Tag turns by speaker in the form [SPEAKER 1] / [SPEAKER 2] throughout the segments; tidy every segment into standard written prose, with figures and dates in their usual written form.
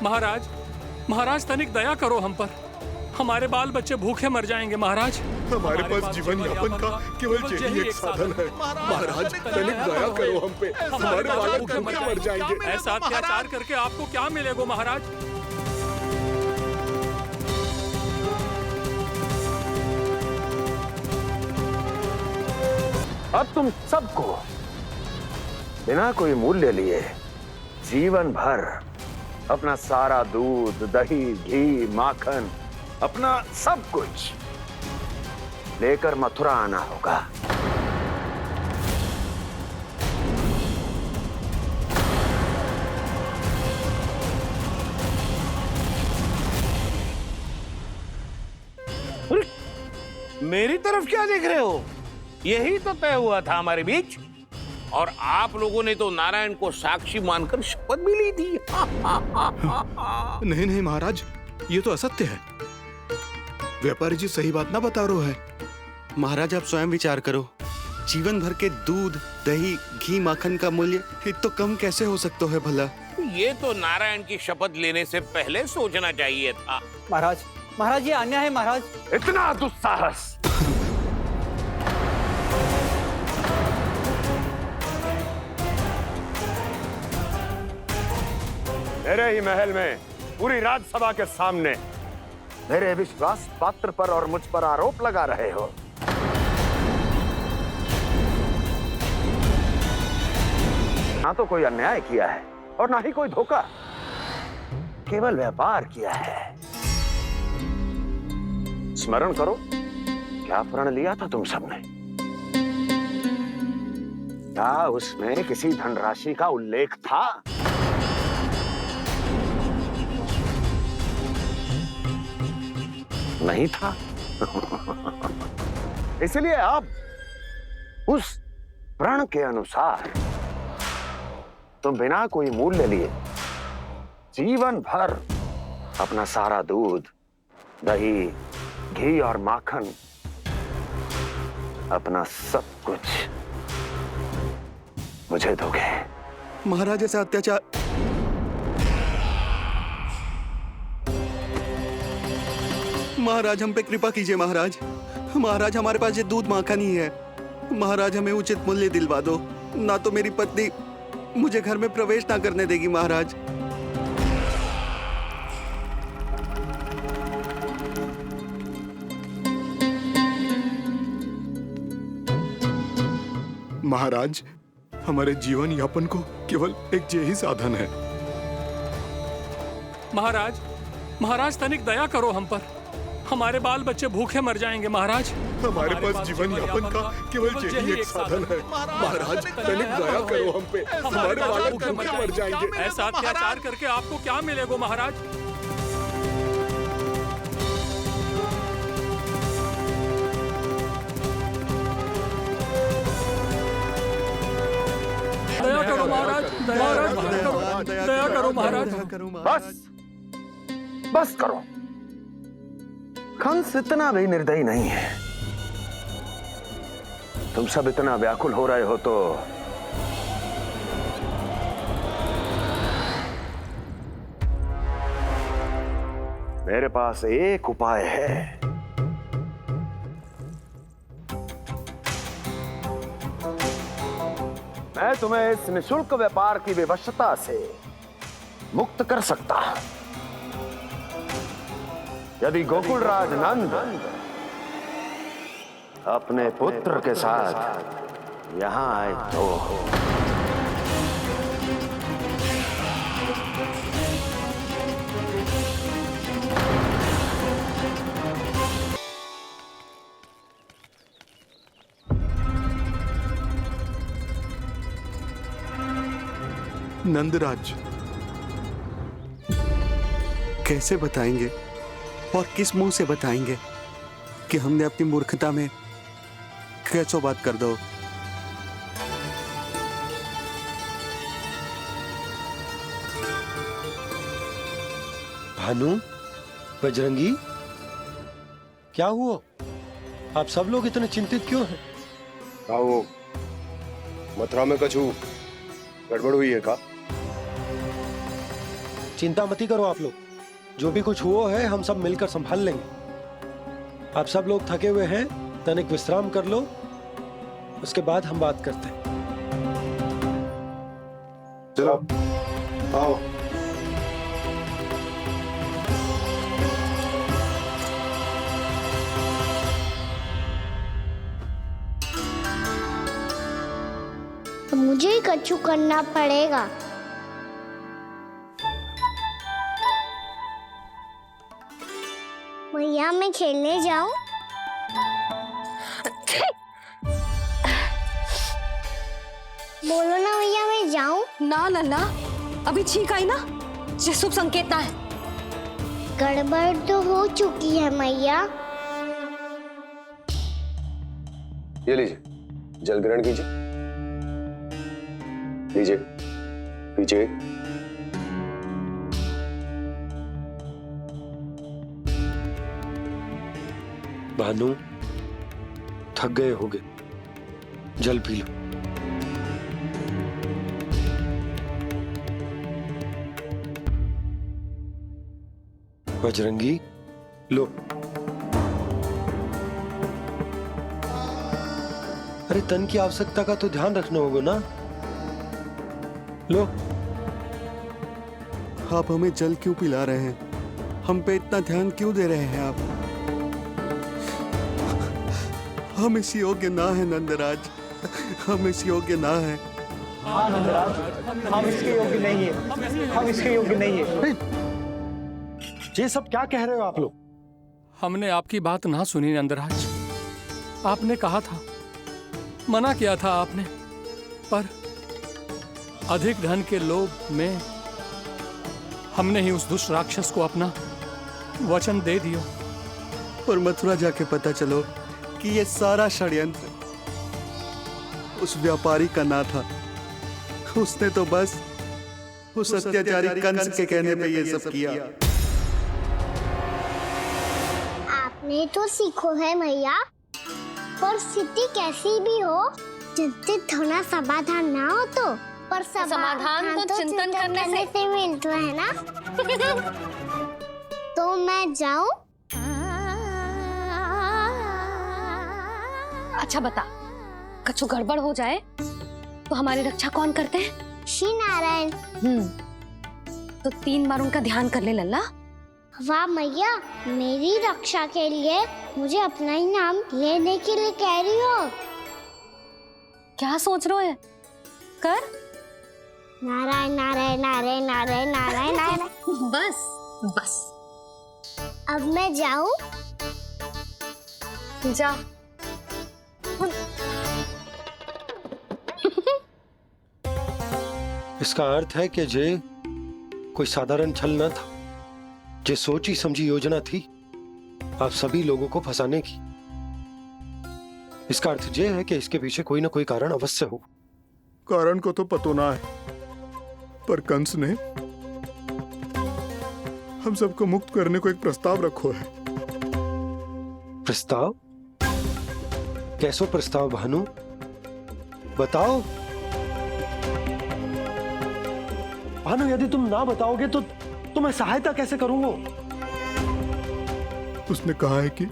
[SPEAKER 1] महाराज, महाराज तनिक दया करो हम पर। हमारे बाल बच्चे भूखे मर जाएंगे महाराज।
[SPEAKER 2] हमारे पास जीवन यापन का केवल यही एक साधन है। महाराज तनिक दया करो हम पे, हमारे बालक भूखे मर जाएंगे।
[SPEAKER 1] ऐसा अत्याचार करके आपको क्या मिलेगा महाराज?
[SPEAKER 3] अब तुम सबको बिना कोई मूल्य लिए जीवन भर अपना सारा दूध, दही, घी, माखन, अपना सब कुछ लेकर मथुरा आना होगा।
[SPEAKER 4] मेरी तरफ क्या देख रहे हो? यही तो तय हुआ था हमारे बीच, और आप लोगों ने तो नारायण को साक्षी मानकर शपथ भी ली थी।
[SPEAKER 2] नहीं नहीं महाराज, ये तो असत्य है। व्यापारी जी सही बात ना बता रहे हैं।
[SPEAKER 5] महाराज आप स्वयं विचार करो, जीवन भर के दूध, दही, घी, माखन का मूल्य तो कम कैसे हो सकता है भला?
[SPEAKER 4] ये तो नारायण की शपथ लेने से पहले सोचना चाहिए था।
[SPEAKER 6] महाराज, महाराज ये अन्याय है महाराज।
[SPEAKER 3] इतना दुस्साहस! मेरे ही महल में पूरी राज्यसभा के सामने मेरे विश्वास पात्र पर और मुझ पर आरोप लगा रहे हो। ना तो कोई अन्याय किया है और ना ही कोई धोखा, केवल व्यापार किया है। स्मरण करो, क्या प्रण लिया था तुम सबने? क्या उसमें किसी धनराशि का उल्लेख था? नहीं था। इसलिए अब उस प्रण के अनुसार तुम बिना कोई मूल्य लिए जीवन भर अपना सारा दूध, दही, घी और माखन, अपना सब कुछ मुझे दोगे।
[SPEAKER 5] महाराज ऐसा अत्याचार। महाराज हम पे कृपा कीजिए महाराज। महाराज हमारे पास ये दूध माखन ही है। महाराज हमें उचित मूल्य दिलवा दो, ना तो मेरी पत्नी मुझे घर में प्रवेश ना करने देगी महाराज।
[SPEAKER 2] महाराज हमारे जीवन यापन को केवल एक यही साधन है।
[SPEAKER 1] महाराज, महाराज तनिक दया करो हम पर। हमारे बाल बच्चे भूखे मर जाएंगे महाराज।
[SPEAKER 2] हमारे पास जीवन यापन का केवल यही एक साधन है। महाराज तनिक दया करो हम पे, हमारे बालक भूखे मर जाएंगे।
[SPEAKER 1] ऐसा अत्याचार करके आपको क्या मिलेगा महाराज? दया करो महाराज, दया करो महाराज।
[SPEAKER 3] बस बस करो। कंस इतना भी निर्दयी नहीं है। तुम सब इतना व्याकुल हो रहे हो तो मेरे पास एक उपाय है। मैं तुम्हें इस निःशुल्क व्यापार की विवशता से मुक्त कर सकता हूं, यदि गोकुलराज नंद अपने पुत्र के साथ यहां आए तो।
[SPEAKER 2] नंदराज
[SPEAKER 5] कैसे बताएंगे और किस मुंह से बताएंगे कि हमने अपनी मूर्खता में कैसो बात कर दो।
[SPEAKER 7] भानु, बजरंगी, क्या हुआ? आप सब लोग इतने चिंतित क्यों हैं?
[SPEAKER 2] आओ, मथुरा में कछु गड़बड़ हुई है का?
[SPEAKER 7] चिंता मती करो आप लोग, जो भी कुछ हुआ है हम सब मिलकर संभाल लेंगे। आप सब लोग थके हुए हैं, तनिक विश्राम कर लो, उसके बाद हम बात करते हैं।
[SPEAKER 2] चलो आओ।
[SPEAKER 8] तो मुझे ही कछु करना पड़ेगा। भैया मैं खेलने जाऊं? बोलो ना भैया मैं जाऊं?
[SPEAKER 9] ना लल्ला, अभी छींक आई ना, ये शुभ संकेत ना है।
[SPEAKER 8] गड़बड़ तो हो चुकी है मैया।
[SPEAKER 10] ये लीजिए, जल ग्रहण कीजिए। लीजिए, पीछे।
[SPEAKER 7] भानु, थक गए होगे, जल पी लो। बजरंगी, लो। अरे तन की आवश्यकता का तो ध्यान रखना होगा ना, लो।
[SPEAKER 5] आप हमें जल क्यों पिला रहे हैं? हम पे इतना ध्यान क्यों दे रहे हैं आप? हम इस योग्य ना है नंदराज, हम इस योग्य ना है।
[SPEAKER 6] हाँ नंदराज, हम इसके योग्य नहीं है, हम इसके योग्य नहीं है।
[SPEAKER 7] ये सब क्या कह रहे हो आप लोग?
[SPEAKER 1] हमने आपकी बात ना सुनी नंदराज। आपने कहा था, मना किया था आपने, पर अधिक धन के लोभ में हमने ही उस दुष्ट राक्षस को अपना वचन दे दिया।
[SPEAKER 5] पर मथुरा जाके पता चलो कि ये सारा षड्यंत्र उस व्यापारी का ना था। उसने तो बस उस अत्याचारी कंस के कहने पे ये सब किया।
[SPEAKER 8] आपने तो सीखो है भैया, पर स्थिति कैसी भी हो, चिंतित होना समाधान ना हो तो, पर
[SPEAKER 9] समाधान तो चिंतन करने से
[SPEAKER 8] मिलता है ना। तो मैं जाऊं?
[SPEAKER 9] अच्छा बता, कछु गड़बड़ हो जाए तो हमारी रक्षा कौन करते हैं?
[SPEAKER 8] श्री नारायण।
[SPEAKER 9] तो 3 बार उनका ध्यान कर ले लल्ला।
[SPEAKER 8] वाह मैया, मेरी रक्षा के लिए मुझे अपना ही नाम लेने के लिए कह रही हो?
[SPEAKER 9] क्या सोच रहे हो? कर।
[SPEAKER 8] नारायण नारायण नारायण नारायण नारायण नारायण।
[SPEAKER 9] बस बस।
[SPEAKER 8] अब मैं जाऊं?
[SPEAKER 9] जा।
[SPEAKER 7] इसका अर्थ है कि जे कोई साधारण छल न था, जे सोची समझी योजना थी आप सभी लोगों को फंसाने की। इसका अर्थ ये है कि इसके पीछे कोई ना कोई कारण अवश्य हो।
[SPEAKER 2] कारण को तो पतो ना है, पर कंस ने हम सबको मुक्त करने को एक प्रस्ताव रखो है।
[SPEAKER 7] प्रस्ताव? कैसो प्रस्ताव भानु, बताओ। भानु, यदि तुम ना बताओगे तो मैं सहायता कैसे करूंगा?
[SPEAKER 2] उसने कहा है कि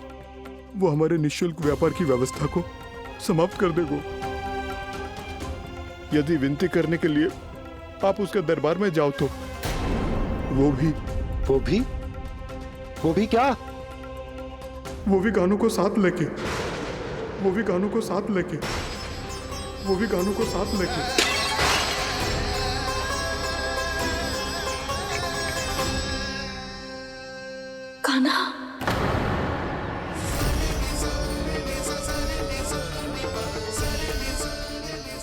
[SPEAKER 2] वो हमारे निःशुल्क व्यापार की व्यवस्था को समाप्त कर देगा यदि विनती करने के लिए आप उसके दरबार में जाओ तो। वो भी क्या? वो भी गानों को साथ लेके, वो भी गानों को साथ लेके, वो भी गानों को साथ लेके।
[SPEAKER 9] गाना?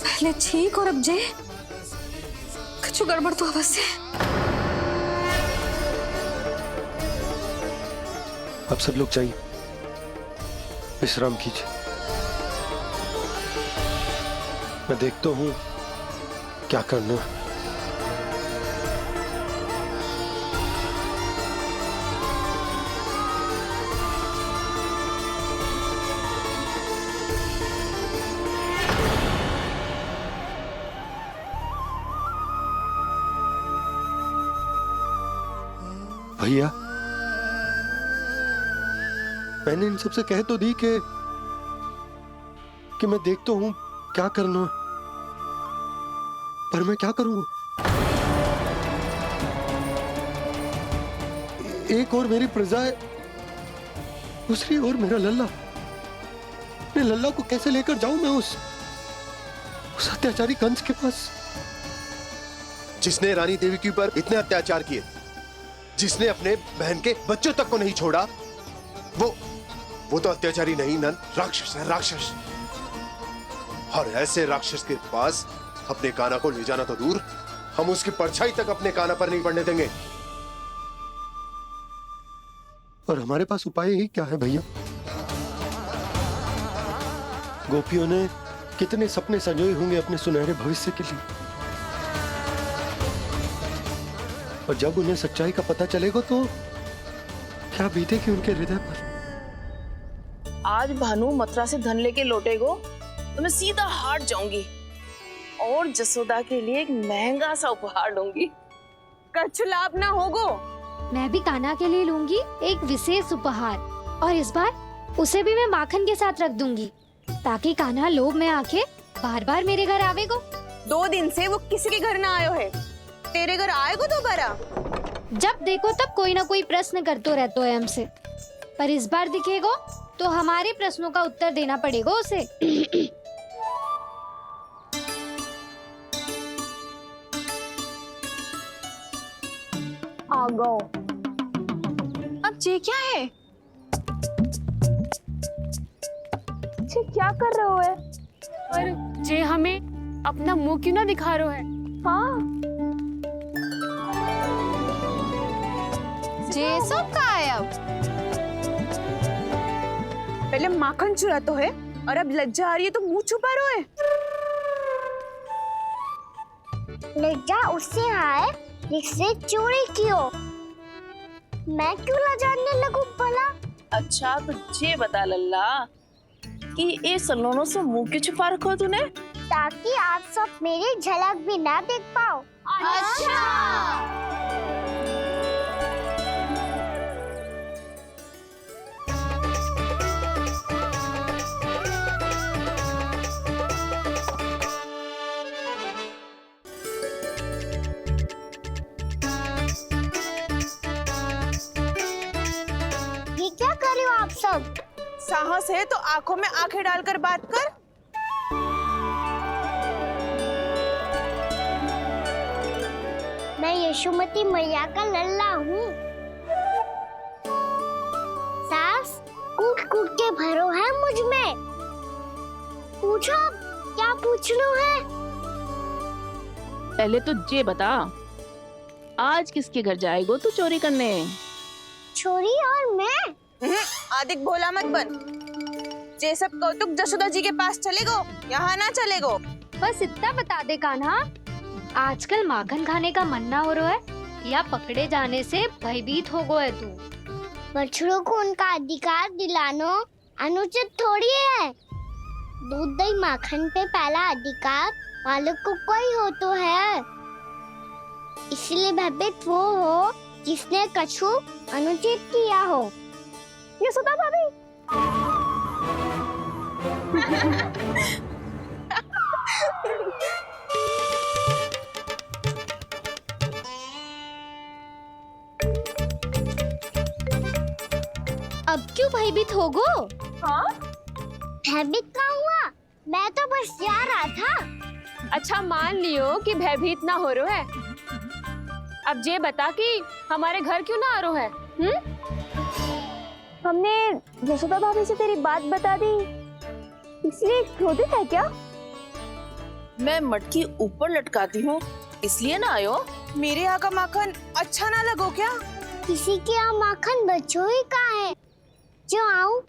[SPEAKER 9] पहले छींक और अब जे, कुछ गड़बड़ तो अवश्य है।
[SPEAKER 7] अब सब लोग जाइए, विश्राम कीजिए। मैं देखता हूं क्या करना है। भैया, मैंने इन सबसे कह तो दी कि मैं देख तो हूं क्या करना, पर मैं क्या करूं? एक और मेरी प्रजा है, दूसरी ओर मेरा लल्ला। मैं लल्ला को कैसे लेकर जाऊं मैं उस अत्याचारी कंस के पास,
[SPEAKER 10] जिसने रानी देवी के ऊपर इतने अत्याचार किए, जिसने अपने बहन के बच्चों तक को नहीं छोड़ा, वो तो अत्याचारी नहीं नन, राक्षस है, राक्षस। और ऐसे राक्षस के पास अपने कान्हा को ले जाना तो दूर, हम उसकी परछाई तक अपने कान्हा पर नहीं पड़ने देंगे।
[SPEAKER 7] और हमारे पास उपाय ही क्या है भैया? गोपियों ने कितने सपने संजोए होंगे अपने सुनहरे भविष्य के लिए, और जब उन्हें सच्चाई का पता चलेगा तो क्या बीतेगी उनके हृदय पर।
[SPEAKER 11] आज भानु मथुरा से धन लेके लौटेगो तो मैं सीधा हाट जाऊंगी और जसोदा के लिए एक महंगा सा उपहार दूंगी। कछु लाभ ना होगो।
[SPEAKER 12] मैं भी कान्हा के लिए लूंगी एक विशेष उपहार, और इस बार उसे भी मैं माखन के साथ रख दूंगी, ताकि कान्हा लोभ में आके बार बार मेरे घर आवेगो।
[SPEAKER 11] 2 दिन से वो किसी के घर ना आयो है, तेरे घर आएगो दोबारा?
[SPEAKER 12] जब देखो तब कोई ना कोई प्रश्न करते रहते है हमसे, पर इस बार दिखेगो तो हमारे प्रश्नों का उत्तर देना पड़ेगा उसे।
[SPEAKER 11] आ गो। अब ये क्या है? ये क्या कर रहे हो है?
[SPEAKER 9] पर जे हमें अपना मुंह क्यों ना दिखा रहे है?
[SPEAKER 11] हाँ,
[SPEAKER 9] जे सब का है अब?
[SPEAKER 11] पहले माखन चुरा तो है और अब लज्जा आ रही है तो मुंह छुपा रहे है।
[SPEAKER 8] लज्जा उससे आए जिसने चोरी की हो, मैं क्यों लजाने लगूं भला?
[SPEAKER 11] अच्छा तो ये बता लल्ला कि ये सलोनों से मुंह क्यों छुपा रखो तूने?
[SPEAKER 8] ताकि आप सब मेरी झलक भी ना देख पाओ।
[SPEAKER 12] अच्छा।
[SPEAKER 8] ये क्या कर रहे हो आप सब?
[SPEAKER 11] साहस है तो आंखों में आंखें डालकर बात कर।
[SPEAKER 8] मैं यशोमती मैया का लल्ला हूँ। सास कूट कूट के भरो है मुझ में। पूछो क्या पूछना है?
[SPEAKER 11] पहले तो ये बता, आज किसके घर जाएगो तू चोरी करने?
[SPEAKER 8] छोरी और मैं?
[SPEAKER 11] आदिक भोला मत बन। ये सब कौतुक जसोदा जी के पास चलेगो, यहाँ ना चलेगो।
[SPEAKER 12] बस इतना बता दे कान्हा, आजकल माखन खाने का मन ना हो रहा है या पकड़े जाने से भयभीत हो गए तू?
[SPEAKER 8] बछड़ों को उनका अधिकार दिलाना अनुचित थोड़ी है। दूध दही माखन पे पहला अधिकार मालिक को कोई हो तो है। इसलिए भयभीत वो हो जिसने कछु अनुचित किया हो।
[SPEAKER 11] ये सुधा भाभी।
[SPEAKER 12] अब क्यों भयभीत हो गो?
[SPEAKER 11] हाँ?
[SPEAKER 8] भयभीत क्या हुआ? मैं तो बस जा रहा था।
[SPEAKER 9] अच्छा मान लियो कि भयभीत ना हो रहा है, अब ये बता कि हमारे घर क्यों ना आ रहा है?
[SPEAKER 11] हमने जसोदा भाभी से तेरी बात बता दी, इसलिए क्रोधित है क्या? मैं मटकी ऊपर लटकाती हूँ इसलिए ना आयो? मेरे यहाँ का माखन अच्छा ना लगो क्या?
[SPEAKER 8] किसी के यहाँ माखन बचो ही कहाँ है जो आऊं?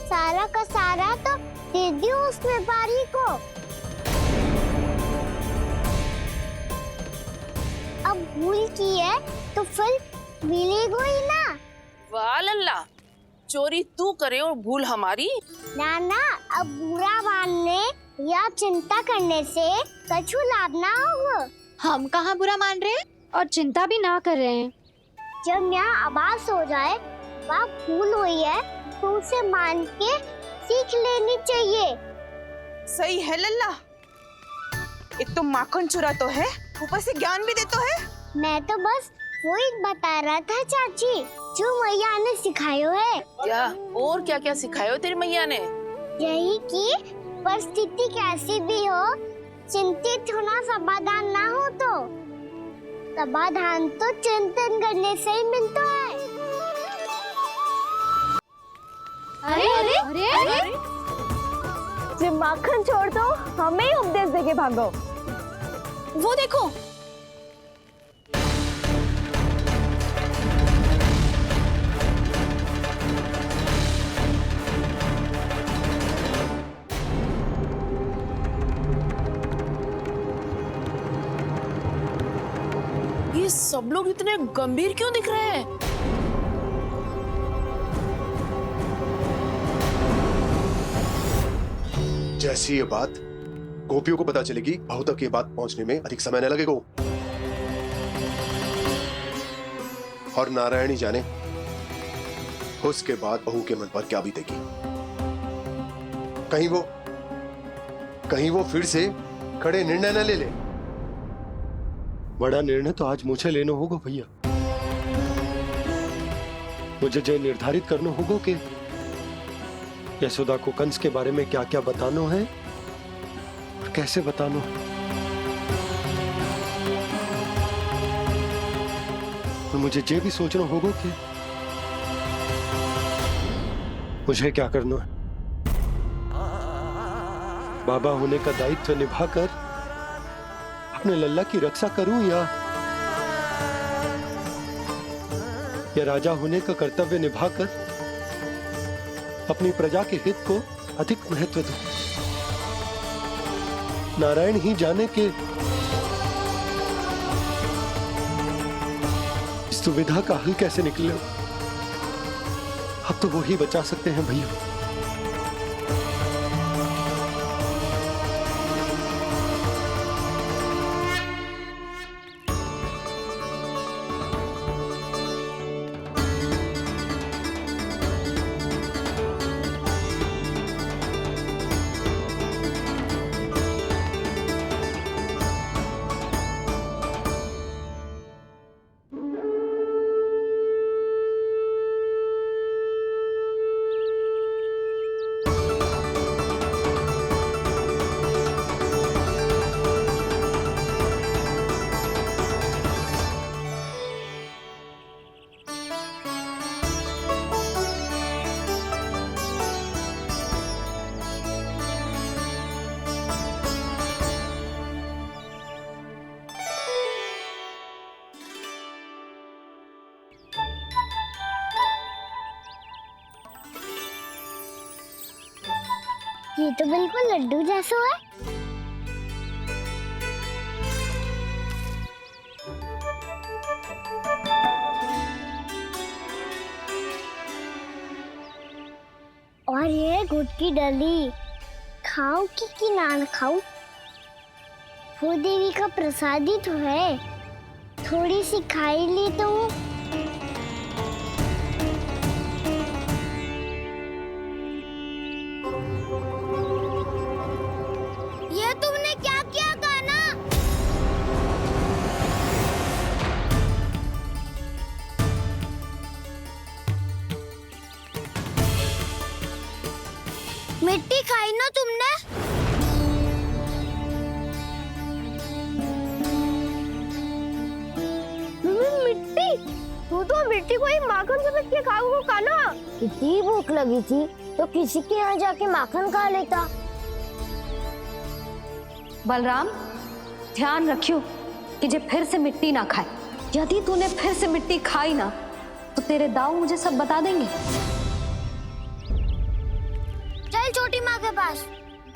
[SPEAKER 8] सारा का सारा तो दे दियो उस व्यापारी को। अब भूल की है तो फिर मिलेगो ही ना।
[SPEAKER 11] वाह लल्ला, चोरी तू करे और भूल हमारी।
[SPEAKER 8] ना ना, अब बुरा मानने या चिंता करने से कछु लाभ ना होगा।
[SPEAKER 9] हम कहाँ बुरा मान रहे हैं?
[SPEAKER 12] और चिंता भी ना कर रहे हैं।
[SPEAKER 8] जब यहाँ आवाज हो जाए वहाँ भूल हुई है तो उसे मान के सीख लेनी चाहिए।
[SPEAKER 11] सही है लल्ला, एक तो माखन चुरा तो है, ऊपर से ज्ञान भी देता है।
[SPEAKER 8] मैं तो बस वही बता रहा था चाची जो मैया ने सिखायो है।
[SPEAKER 11] क्या और क्या क्या सिखायो तेरी मैया ने?
[SPEAKER 8] यही कि परिस्थिति कैसी भी हो चिंतित होना समाधान ना हो तो समाधान तो चिंतन करने से ही मिलता है।
[SPEAKER 12] अरे अरे अरे, अरे?
[SPEAKER 11] जब माखन छोड़ दो हमें ही उपदेश देके भागो। वो देखो ये सब लोग इतने गंभीर क्यों दिख रहे हैं?
[SPEAKER 10] जैसी ये बात गोपियों को पता चलेगी, बहू तक ये बात पहुंचने में अधिक समय न लगेगा। और नारायण ही जाने उसके बाद बहू के मन पर क्या बीतेगी। कहीं वो फिर से खड़े निर्णय न ले ले।
[SPEAKER 7] बड़ा निर्णय तो आज मुझे लेना होगा भैया। मुझे जो निर्धारित करना होगा कि यशोदा को कंस के बारे में क्या क्या बताना है और कैसे बताना है। और मुझे ये भी सोचना होगा कि मुझे क्या करना है। बाबा होने का दायित्व निभाकर अपने लल्ला की रक्षा करूं या राजा होने का कर्तव्य निभाकर अपनी प्रजा के हित को अधिक महत्व दूं। नारायण ही जाने के इस दुविधा का हल कैसे निकले। अब तो वो ही बचा सकते हैं भैया।
[SPEAKER 8] ये तो बिल्कुल लड्डू जैसा है। और ये गुड़ की डली खाऊं कि ना खाऊं? वो देवी का प्रसाद ही तो है, थोड़ी सी खाई ली तो। ये तुमने क्या किया कान्हा? मिट्टी खाई ना तुमने? मिट्टी? तू तो मिट्टी को ही माखन समझ के खाओगे कान्हा। कितनी भूख लगी थी तो किसी के यहाँ जाके माखन खा लेता।
[SPEAKER 13] बलराम, ध्यान रखियो कि जे फिर से मिट्टी ना खाए। यदि तूने फिर से मिट्टी खाई ना तो तेरे दाऊ मुझे सब बता देंगे।
[SPEAKER 8] चल छोटी माँ के पास।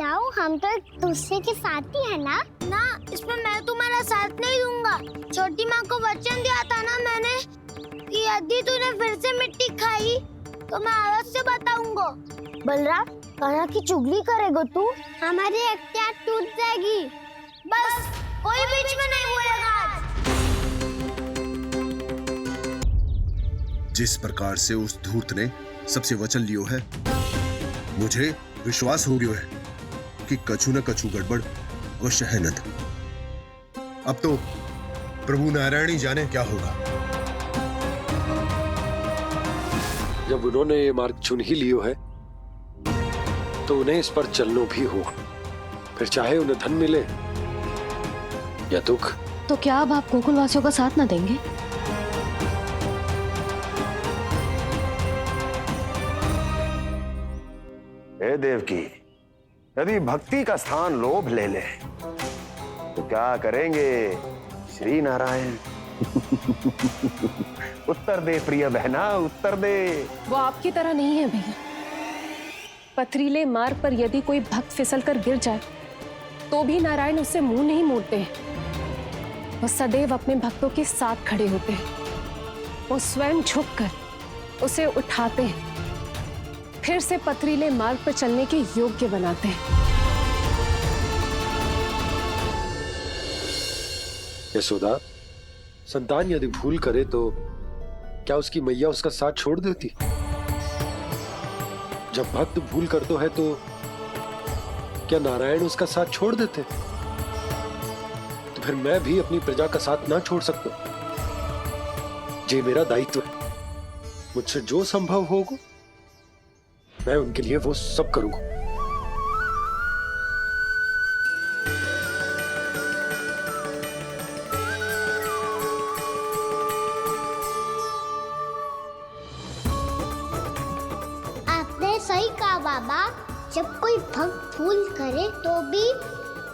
[SPEAKER 8] दाऊ, हम तो एक दूसरे के साथी है ना? ना, इसमें मैं तुम्हारा साथ नहीं दूंगा। छोटी माँ को वचन दिया था ना मैंने कि यदि तूने फिर से मिट्टी खाई तो मैं अवश्य बताऊंगा। बलराम, कान्हा की चुगली करेगा तू? हमारी अख्तियार टूट जाएगी। बस कोई बीच में नहीं बोलेगा आज।
[SPEAKER 10] जिस प्रकार से उस धूर्त ने सबसे वचन लियो है, मुझे विश्वास हो गयो है कि कछु न कछु गड़बड़ अवश्य है नंद। अब तो प्रभु नारायण ही जाने क्या होगा।
[SPEAKER 7] जब उन्होंने ये मार्ग चुन ही लियो है तो उन्हें इस पर चलना भी होगा, फिर चाहे उन्हें धन मिले या दुख।
[SPEAKER 13] तो क्या अब आप गोकुलवासियों का साथ ना देंगे?
[SPEAKER 3] हे देवकी, यदि भक्ति का स्थान लोभ ले ले तो क्या करेंगे श्री नारायण? उत्तर दे प्रिय बहना, उत्तर दे।
[SPEAKER 9] वो आपकी तरह नहीं है भैया। पथरीले मार्ग पर यदि कोई भक्त फिसल कर गिर जाए तो भी नारायण उससे मुंह नहीं मोड़ते हैं। वो सदैव अपने भक्तों के साथ खड़े होते हैं। वो स्वयं झुककर उसे उठाते हैं, फिर से पथरीले मार्ग पर चलने के योग्य बनाते हैं।
[SPEAKER 7] यशोदा, संतान यदि भूल करे तो क्या उसकी मैया उसका साथ छोड़ देती? जब भक्त भूल करते है तो क्या नारायण उसका साथ छोड़ देते? तो फिर मैं भी अपनी प्रजा का साथ ना छोड़ सकता। ये मेरा दायित्व है। मुझसे जो संभव होगा मैं उनके लिए वो सब करूंगा।
[SPEAKER 8] आपने सही कहा बाबा, जब कोई भक्त भूल करे तो भी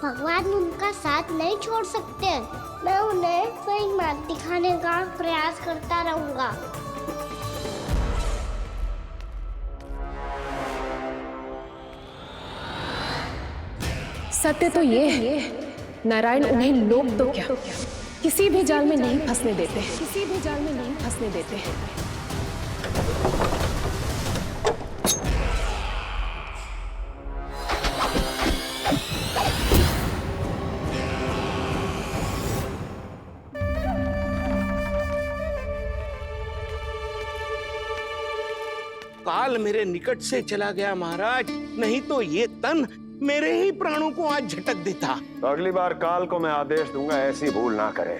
[SPEAKER 8] भगवान उनका साथ नहीं छोड़ सकते। मैं उन्हें सही मार्ग दिखाने का प्रयास करता रहूंगा।
[SPEAKER 9] सत्य तो ये है, नारायण उन्हें लोग तो क्या किसी भी जाल में नहीं फंसने देते, किसी भी जाल में नहीं फंसने देते।
[SPEAKER 4] काल मेरे निकट से चला गया महाराज, नहीं तो ये तन मेरे ही प्राणों को आज झटक देता।
[SPEAKER 3] तो अगली बार काल को मैं आदेश दूंगा ऐसी भूल ना करे।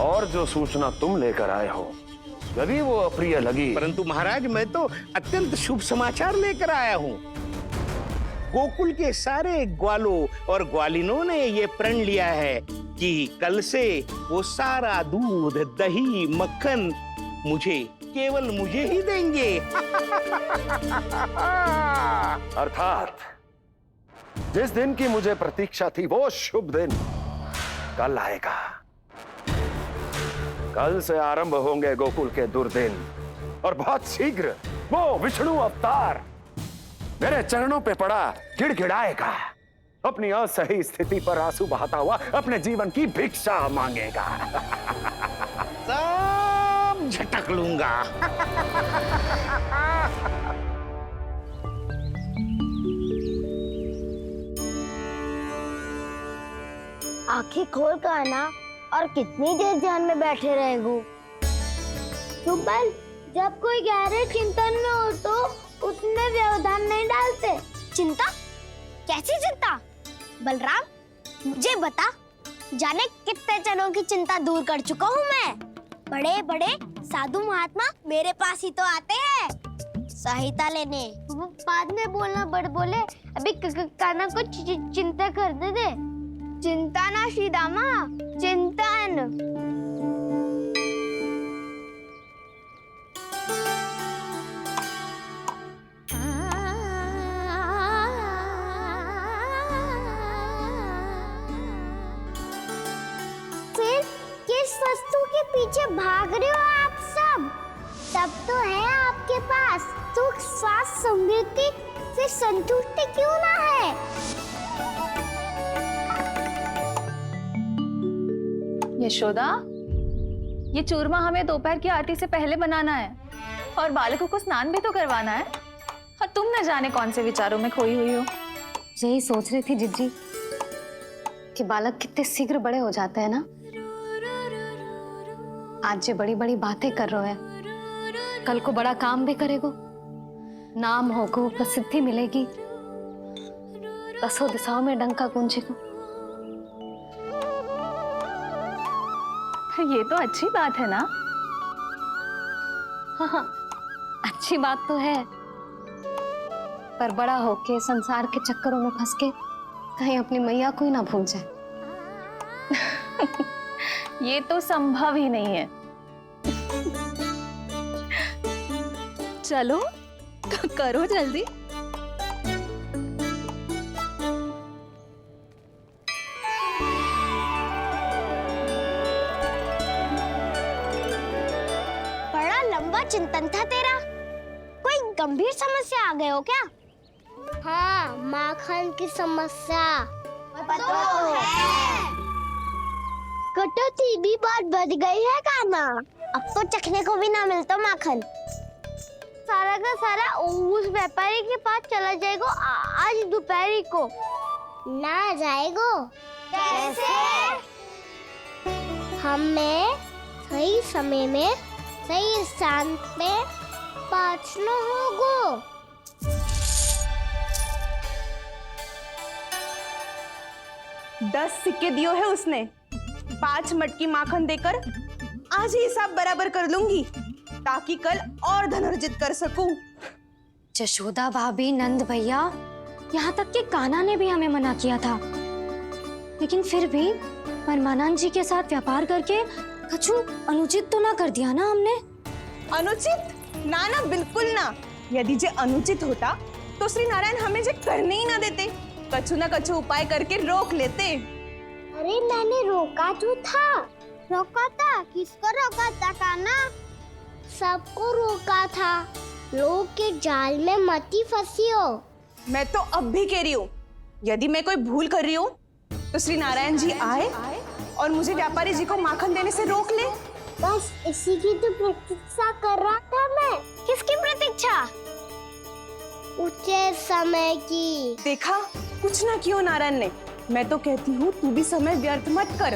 [SPEAKER 3] और जो सूचना तुम लेकर आए हो यदि वो अप्रिय लगी,
[SPEAKER 4] परंतु महाराज मैं तो अत्यंत शुभ समाचार लेकर आया हूँ। गोकुल के सारे ग्वालों और ग्वालिनों ने ये प्रण लिया है कि कल से वो सारा दूध, दही, मक्खन केवल मुझे ही देंगे।
[SPEAKER 3] अर्थात जिस दिन की मुझे प्रतीक्षा थी वो शुभ दिन कल आएगा। कल से आरंभ होंगे गोकुल के दुर्दिन और बहुत शीघ्र वो विष्णु अवतार मेरे चरणों पे पड़ा गिड़गिड़ाएगा, अपनी असही स्थिति पर आंसू बहाता हुआ अपने जीवन की भिक्षा मांगेगा।
[SPEAKER 4] सब झटक लूंगा।
[SPEAKER 8] आंखें खोल कर आना और कितनी देर ध्यान में बैठे रहेगू? सुबह जब कोई गहरे चिंतन में हो तो उसमें व्यवधान नहीं डालते। चिंता? कैसी चिंता? बलराम मुझे बता, जाने कितने जनों की चिंता दूर कर चुका हूँ मैं। बड़े बड़े साधु महात्मा मेरे पास ही तो आते हैं सहायता लेने। बाद में बोलना बड़ बोले, अभी काना को चिंता करने दे। चिंता ना श्रीदामा, चिंतन। फिर किस वस्तु के पीछे भाग रहे हो आप सब? सब तो है आपके पास, सुख, स्वास्थ्य, समृद्धि, फिर संतुष्टि क्यों ना है?
[SPEAKER 11] यशोदा, ये चूरमा हमें दोपहर की आरती से पहले बनाना है और बालकों को स्नान भी तो करवाना है। और तुम न जाने कौन से विचारों में खोई हुई हो।
[SPEAKER 13] यही सोच रही थी जिज्जी कि बालक कितने शीघ्र बड़े हो जाते हैं ना। आज जो बड़ी बड़ी बातें कर रहे हैं कल को बड़ा काम भी करेगो, नाम होगो, प्रसिद्धि मिलेगी, दसों दिशाओं में डंका गूंजेगा।
[SPEAKER 11] ये तो अच्छी बात है ना?
[SPEAKER 13] हाँ, अच्छी बात तो है, पर बड़ा होके संसार के चक्करों में फंस के कहीं अपनी मैया को ही ना भूल जाए।
[SPEAKER 11] ये तो संभव ही नहीं है।
[SPEAKER 12] चलो करो जल्दी।
[SPEAKER 8] बड़ा लंबा चिंतन था तेरा। कोई गंभीर समस्या आ गए हो क्या? हाँ, माखन की समस्या तो है। कटौती भी बहुत बढ़ गई है काना। अब तो चखने को भी ना मिलता माखन। सारा का सारा उस व्यापारी के पास चला जाएगा आज दोपहर को। ना जाएगो? कैसे? हमें सही समय में सही स्थान पे पहुंचना होगा।
[SPEAKER 14] 10 सिक्के दियो है उसने। 5 मटकी माखन देकर आज ही हिसाब बराबर कर लूंगी, ताकि कल और धन अर्जित कर सकूं।
[SPEAKER 12] जशोदा भाभी, नंद भैया, यहाँ तक कि कान्हा ने भी हमें मना किया था, लेकिन फिर भी परमानंद जी के साथ व्यापार करके कछु अनुचित तो ना कर दिया ना हमने?
[SPEAKER 14] अनुचित? ना ना, बिल्कुल ना। यदि जे अनुचित होता तो श्री नारायण हमें जे करने ही ना देते, कछु ना कछु उपाय करके रोक लेते।
[SPEAKER 8] अरे मैंने रोका तो था। रोका था? किसको रोका था कान्हा? सबको रोका था। लोग के जाल में मत ही फंसी हो।
[SPEAKER 14] मैं तो अब भी कह रही हूँ, यदि मैं कोई भूल कर रही हूँ तो श्री नारायण जी आए और मुझे व्यापारी जी को माखन देने से रोक ले।
[SPEAKER 8] बस इसी की तो प्रतीक्षा कर रहा था मैं। किसकी प्रतीक्षा? उचित समय की।
[SPEAKER 14] देखा, कुछ ना किया नारायण ने। मैं तो कहती हूँ तू भी समय व्यर्थ मत कर।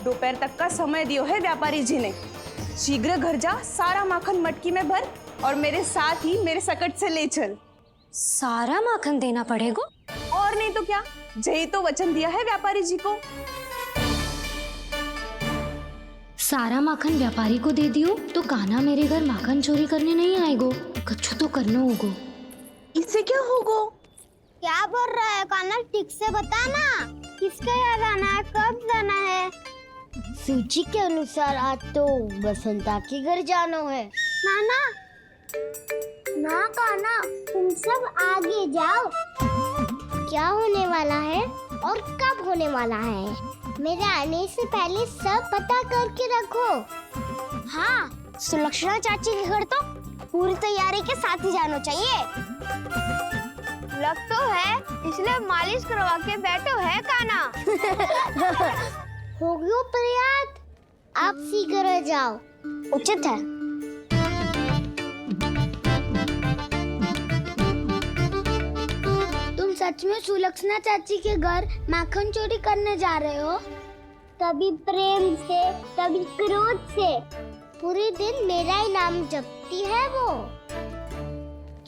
[SPEAKER 14] दोपहर तक का समय दियो है व्यापारी जी ने। शीघ्र घर जा, सारा माखन मटकी में भर और मेरे साथ ही मेरे सकट से ले चल।
[SPEAKER 12] सारा माखन देना पड़ेगा?
[SPEAKER 14] और नहीं तो क्या, यही तो वचन दिया है व्यापारी जी को।
[SPEAKER 12] सारा माखन व्यापारी को दे दियो तो कान्हा मेरे घर माखन चोरी करने नहीं आएगो। कछु तो करना होगा।
[SPEAKER 14] इससे क्या होगा?
[SPEAKER 8] क्या बोल रहा है कान्हा? ठीक से बता ना। किसका यहाँ जाना है, कब जाना है? सूची के अनुसार आज तो बसंता के घर जाना है। नाना, ना कान्हा, तुम सब आगे जाओ। क्या होने वाला है और कब होने वाला है, मेरे आने से पहले सब पता करके रखो। हाँ, सुलक्षणा चाची के घर तो पूरी तैयारी के साथ ही जाना चाहिए। लग तो है, इसलिए मालिश करवा के बैठो है कान्हा। हो गयो प्रयास, आप शीघ्र जाओ, उचित है। तुम सच में सुलक्षणा चाची के घर माखन चोरी करने जा रहे हो? कभी प्रेम से, कभी क्रोध से, पूरे दिन मेरा ही नाम जपती है वो।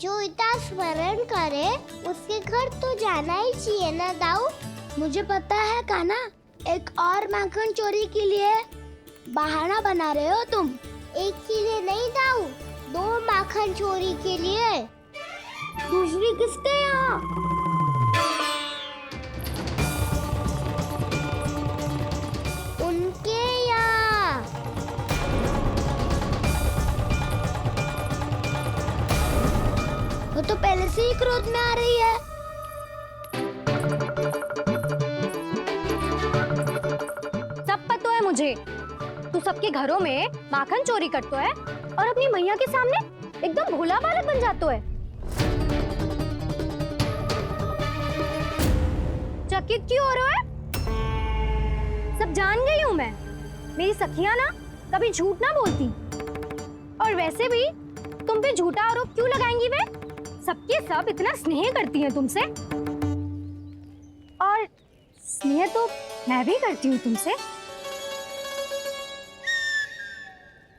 [SPEAKER 8] जो इतना स्मरण करे उसके घर तो जाना ही चाहिए ना दाऊ। मुझे पता है कान्हा, एक और माखन चोरी के लिए बहाना बना रहे हो तुम। एक के लिए नहीं दाऊ, 2 माखन चोरी के लिए। दूसरी किसके यहाँ? उनके यहाँ। वो तो पहले से ही क्रोध में आ रही है।
[SPEAKER 12] सब पता है मुझे, तू सबके घरों में माखन चोरी करता है और अपनी मैया के सामने एकदम भोला बालक बन जाता है। चकित क्यों हो रहा है? सब जान गई हूँ मैं। मेरी सखियां ना कभी झूठ ना बोलती, और वैसे भी तुम पे झूठा आरोप क्यों लगाएंगी वे? सबके सब इतना स्नेह करती हैं तुमसे, और स्नेह तो मैं भी करती हूँ तुमसे,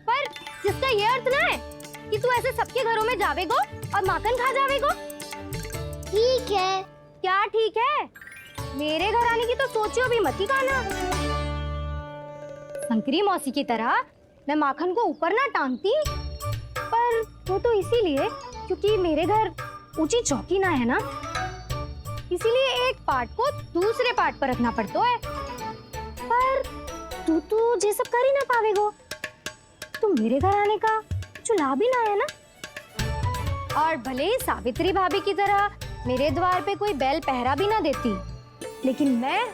[SPEAKER 12] पर जिसका ये अर्थ ना है कि तू ऐसे सबके घरों में जावेगो और माखन खा जावेगो?
[SPEAKER 8] ठीक है।
[SPEAKER 12] क्या ठीक है? मेरे घर आने की तो सोचियो भी मत ही काना। शंकरी मौसी की तरह मैं माखन को ऊपर ना टांगती, पर वो तो इसीलिए क्योंकि मेरे घर ऊंची चौकी ना है ना, इसीलिए एक पार्ट को दूसरे पार्ट पर रखना पड़ता है। पर तू ये सब कर ही ना पावेगो, तो मेरे घर आने का कुछ लाभ ही ना है ना। और भले ही सावित्री भाभी की तरह मेरे द्वार पे कोई बैल पहरा भी ना देती, लेकिन मैं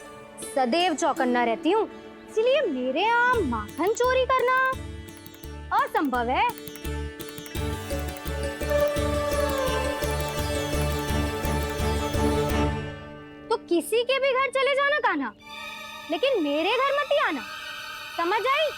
[SPEAKER 12] सदैव चौकन्ना रहती हूँ, इसलिए मेरे यहाँ माखन चोरी करना असंभव है। तो किसी के भी घर चले जाना कान्हा, लेकिन मेरे घर मत ही आना, समझ आई?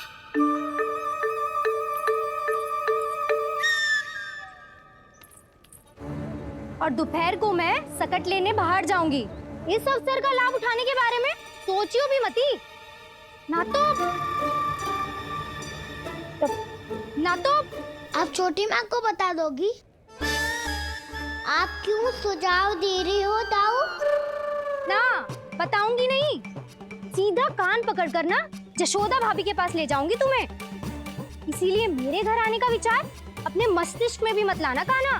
[SPEAKER 12] और दोपहर को मैं सकट लेने बाहर जाऊंगी। इस अवसर का लाभ उठाने के बारे में सोचियो भी मती, ना तो
[SPEAKER 8] आप छोटी माँ को बता दोगी? आप क्यों सुझाव दे रही हो दाऊ?
[SPEAKER 12] ना बताऊंगी नहीं, सीधा कान पकड़ कर ना जशोदा भाभी के पास ले जाऊंगी तुम्हें। इसीलिए मेरे घर आने का विचार अपने मस्तिष्क में भी मत लाना कान्हा।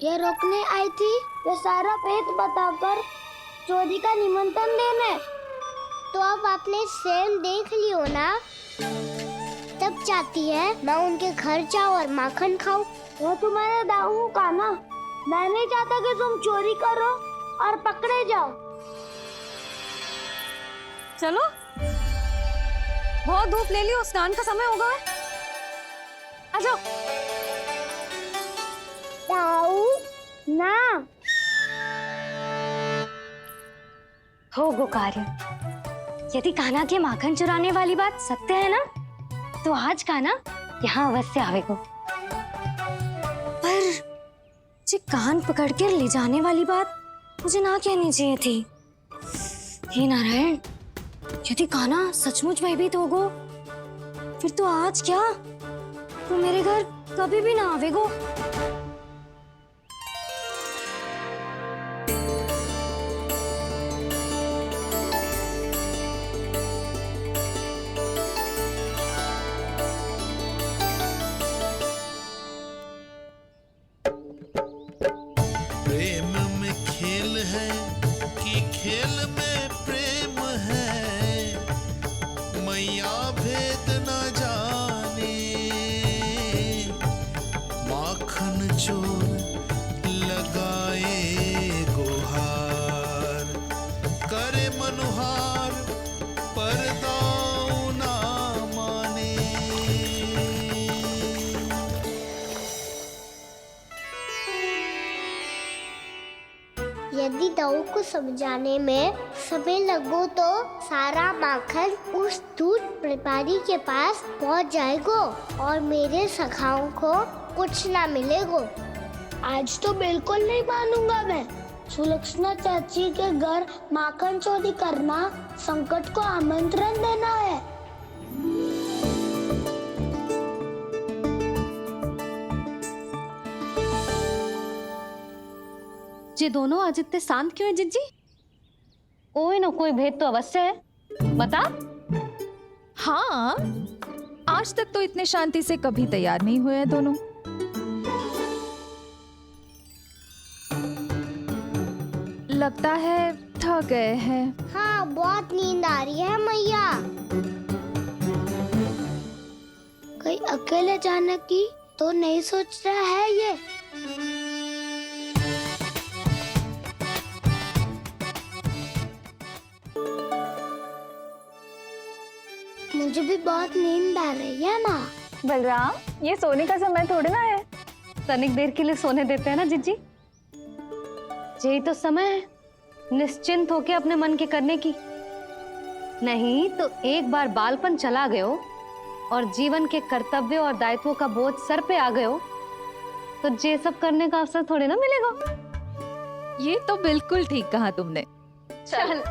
[SPEAKER 8] ये रोकने आई थी ये सारा पेट बताकर चोरी का निमंत्रण देने, तो अब आपने सेम देख लियो ना, तब चाहती है मैं उनके घर जाऊँ और माखन खाऊं। वो तुम्हारा दाऊ का ना, मैं नहीं चाहता कि तुम चोरी करो और पकड़े जाओ।
[SPEAKER 13] चलो, बहुत धूप ले लियो, स्नान का समय होगा। आ जाओ।
[SPEAKER 8] दाऊ ना
[SPEAKER 12] हो गो कार्य। यदि कान्हा के माखन चुराने वाली बात सत्य है ना, तो आज कान्हा यहाँ अवश्य आवेगो। पर जे कान पकड़ कर ले जाने वाली बात मुझे ना कहनी चाहिए थी। हे नारायण, यदि कान्हा सचमुच भयभीत होगो, फिर तो आज क्या, तो मेरे घर कभी भी ना आवेगो।
[SPEAKER 15] प्रेम में खेल है कि खेल में प्रेम है, मैया भेद न जाने, माखन चोर लगाए गुहार, करे मनुहार पर दाऊ ना माने।
[SPEAKER 8] यदि दाऊ को समझाने में समय लगो तो सारा माखन उस दूध व्यापारी के पास पहुंच जाएगो और मेरे सखाओं को कुछ ना मिलेगो। आज तो बिल्कुल नहीं मानूंगा मैं। सुलक्षणा चाची के घर माखन चोरी करना संकट को आमंत्रण देना है।
[SPEAKER 13] ये दोनों आज इतने शांत क्यों है जिज्जी? कोई ना कोई भेद तो अवश्य है, बता।
[SPEAKER 16] हाँ, आज तक तो इतने शांति से कभी तैयार नहीं हुए हैं दोनों। लगता है थक गए हैं।
[SPEAKER 8] हाँ, बहुत नींद आ रही है मैया। कहीं अकेले जाने की तो नहीं सोच रहा है ये? मुझे भी बहुत नींद आ रही है माँ।
[SPEAKER 11] बलराम, ये सोने का समय थोड़ी ना है।
[SPEAKER 13] तनिक देर के लिए सोने देते हैं ना जिज्जी। यही तो समय है निश्चिंत होके अपने मन के करने की। नहीं तो एक बार बालपन चला गयो और जीवन के कर्तव्यों और दायित्वों का बोझ सर पे आ गयो, तो ये सब करने का अवसर थोड़े ना मिलेगा।
[SPEAKER 16] ये तो बिल्कुल ठीक कहा तुमने।
[SPEAKER 13] चल।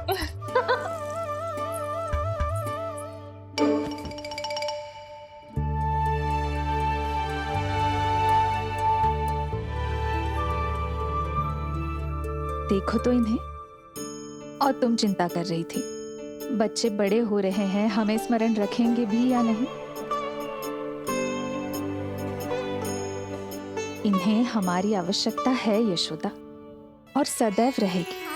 [SPEAKER 16] देखो तो इन्हें। और तुम चिंता कर रही थी बच्चे बड़े हो रहे हैं, हमें स्मरण रखेंगे भी या नहीं। इन्हें हमारी आवश्यकता है यशोदा, और सदैव रहेगी।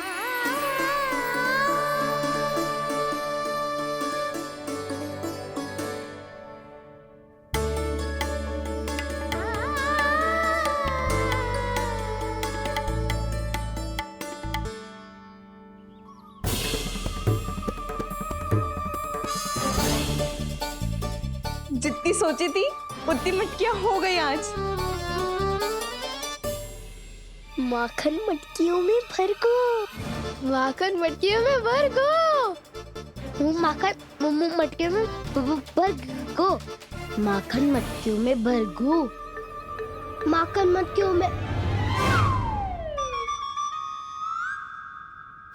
[SPEAKER 14] जितनी सोची थी उतनी मटकियां हो गई आज।
[SPEAKER 8] माखन मटकियों में भर को, माखन मटकियों में भर को, माखन मटकियों में भर को, माखन मटकियों में भर को, माखन मटकियों में।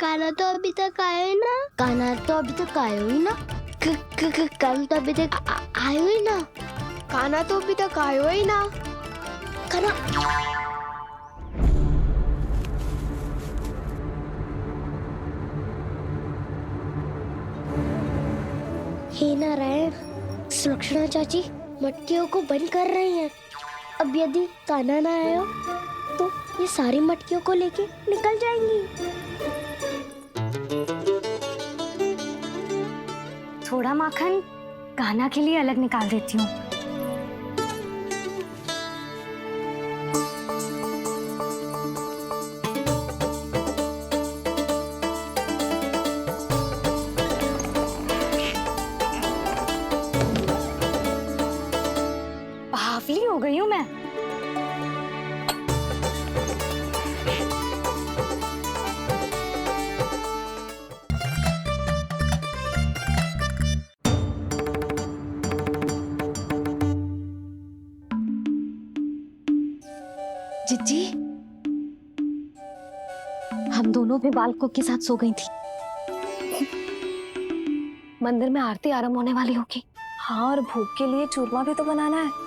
[SPEAKER 8] काना तो अभी तक आया ना, काना तो अभी तक आया ही ना, काना तो अभी तक आयो ही ना, काना तो अभी तक आयो ही ना, काना। हे नारायण, सुलक्षणा चाची मटकियों को बंद कर रही हैं। अब यदि कान्हा ना आया तो ये सारी मटकियों को लेके निकल जाएंगी।
[SPEAKER 12] थोड़ा माखन कान्हा के लिए अलग निकाल देती हूँ। बावली हो गई हूँ मैं।
[SPEAKER 13] जिज्जी, हम दोनों भी बालकों के साथ सो गई थी। मंदिर में आरती आरंभ होने वाली होगी।
[SPEAKER 11] हाँ, और भोग के लिए चूरमा भी तो बनाना है।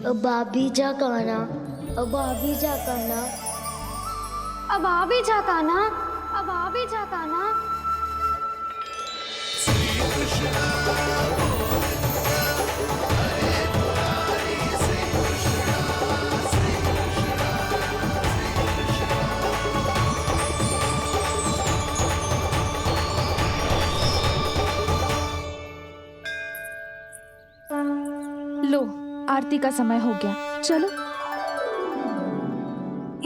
[SPEAKER 8] अब आ भी जा कान्हा, अब आ भी जा कान्हा,
[SPEAKER 12] अब आ भी जा कान्हा, अब आ भी जा कान्हा।
[SPEAKER 16] लो, आरती का समय हो गया, चलो।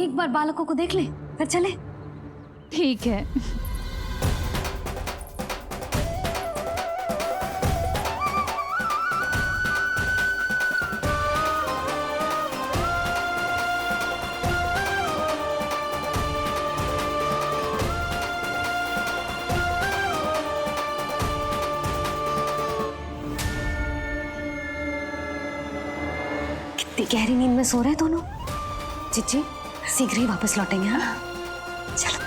[SPEAKER 13] एक बार बालकों को देख ले, फिर चले।
[SPEAKER 16] ठीक है।
[SPEAKER 13] कितनी गहरी नींद में सो रहे हैं दोनों। जिज्जी शीघ्र ही वापस लौटेंगे। हाँ, चलो।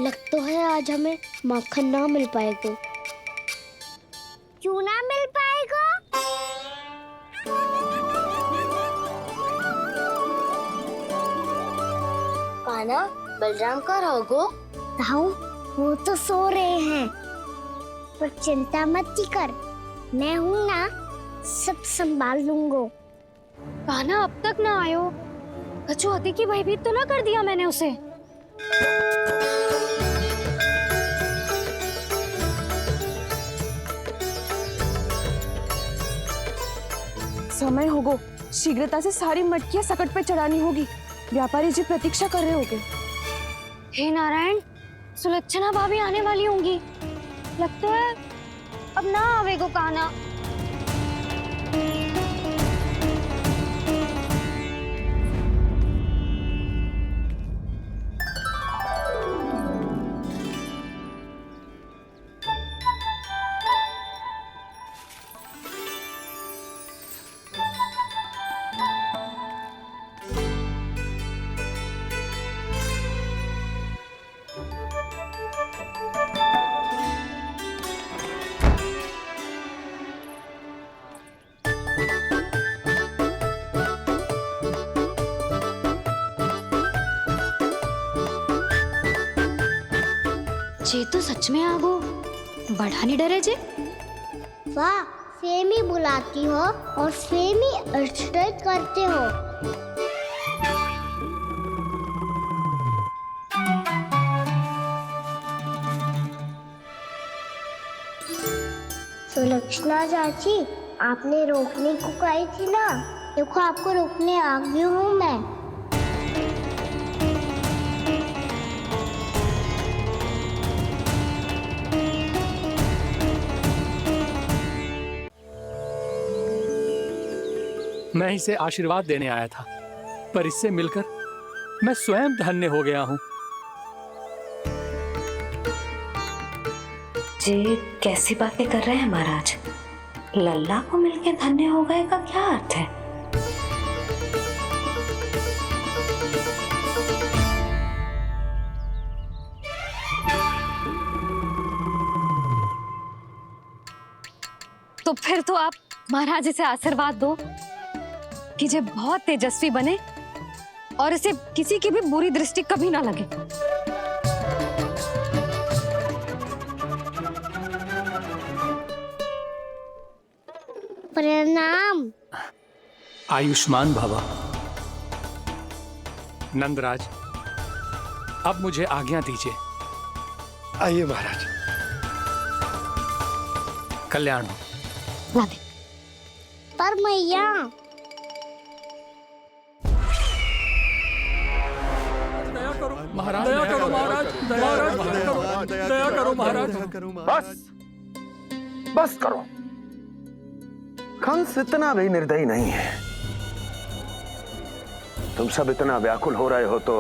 [SPEAKER 8] लग तो है आज हमें माखन ना मिल पाएगा। क्यों ना मिल पाएगा? कान्हा, बलराम का रहोगो? ताऊ, वो तो सो रहे हैं, पर चिंता मत कर, मैं हूँ ना, सब संभाल लूंगो।
[SPEAKER 12] कान्हा अब तक ना आयो, कचौती की भयभीत तो ना कर दिया मैंने उसे।
[SPEAKER 14] समय होगो, शीघ्रता से सारी मटकियां सकट पे चढ़ानी होगी। व्यापारी जी प्रतीक्षा कर रहे होंगे।
[SPEAKER 12] हे नारायण, सुलक्षणा भाभी आने वाली होंगी। लगता है अब ना आवेगो कान्हा। जे तो सच में आगो बढ़ा नहीं डरे जे।
[SPEAKER 8] वाह, सेम ही बुलाती हो और सेम ही अर्चना करते हो। सुलक्षणा चाची, आपने रोकने को कही थी ना, देखो आपको रोकने आ गई हूँ मैं।
[SPEAKER 1] मैं इसे आशीर्वाद देने आया था, पर इससे मिलकर मैं स्वयं धन्य हो गया हूँ।
[SPEAKER 13] जी कैसी बातें कर रहे हैं महाराज? लल्ला को मिलके धन्य हो गए का क्या अर्थ है? तो फिर तो आप महाराज इसे आशीर्वाद दो कि ये बहुत तेजस्वी बने और इसे किसी की भी बुरी दृष्टि कभी ना लगे।
[SPEAKER 8] प्रणाम।
[SPEAKER 1] आयुष्मान भवा। नंदराज, अब मुझे आज्ञा दीजिए।
[SPEAKER 7] आइए महाराज।
[SPEAKER 1] कल्याण हो।
[SPEAKER 8] पर मैया,
[SPEAKER 1] दया करो महाराज, दया करो महाराज, दया करो महाराज।
[SPEAKER 3] बस करो। कंस इतना भी निर्दयी नहीं है। तुम सब इतना व्याकुल हो रहे हो तो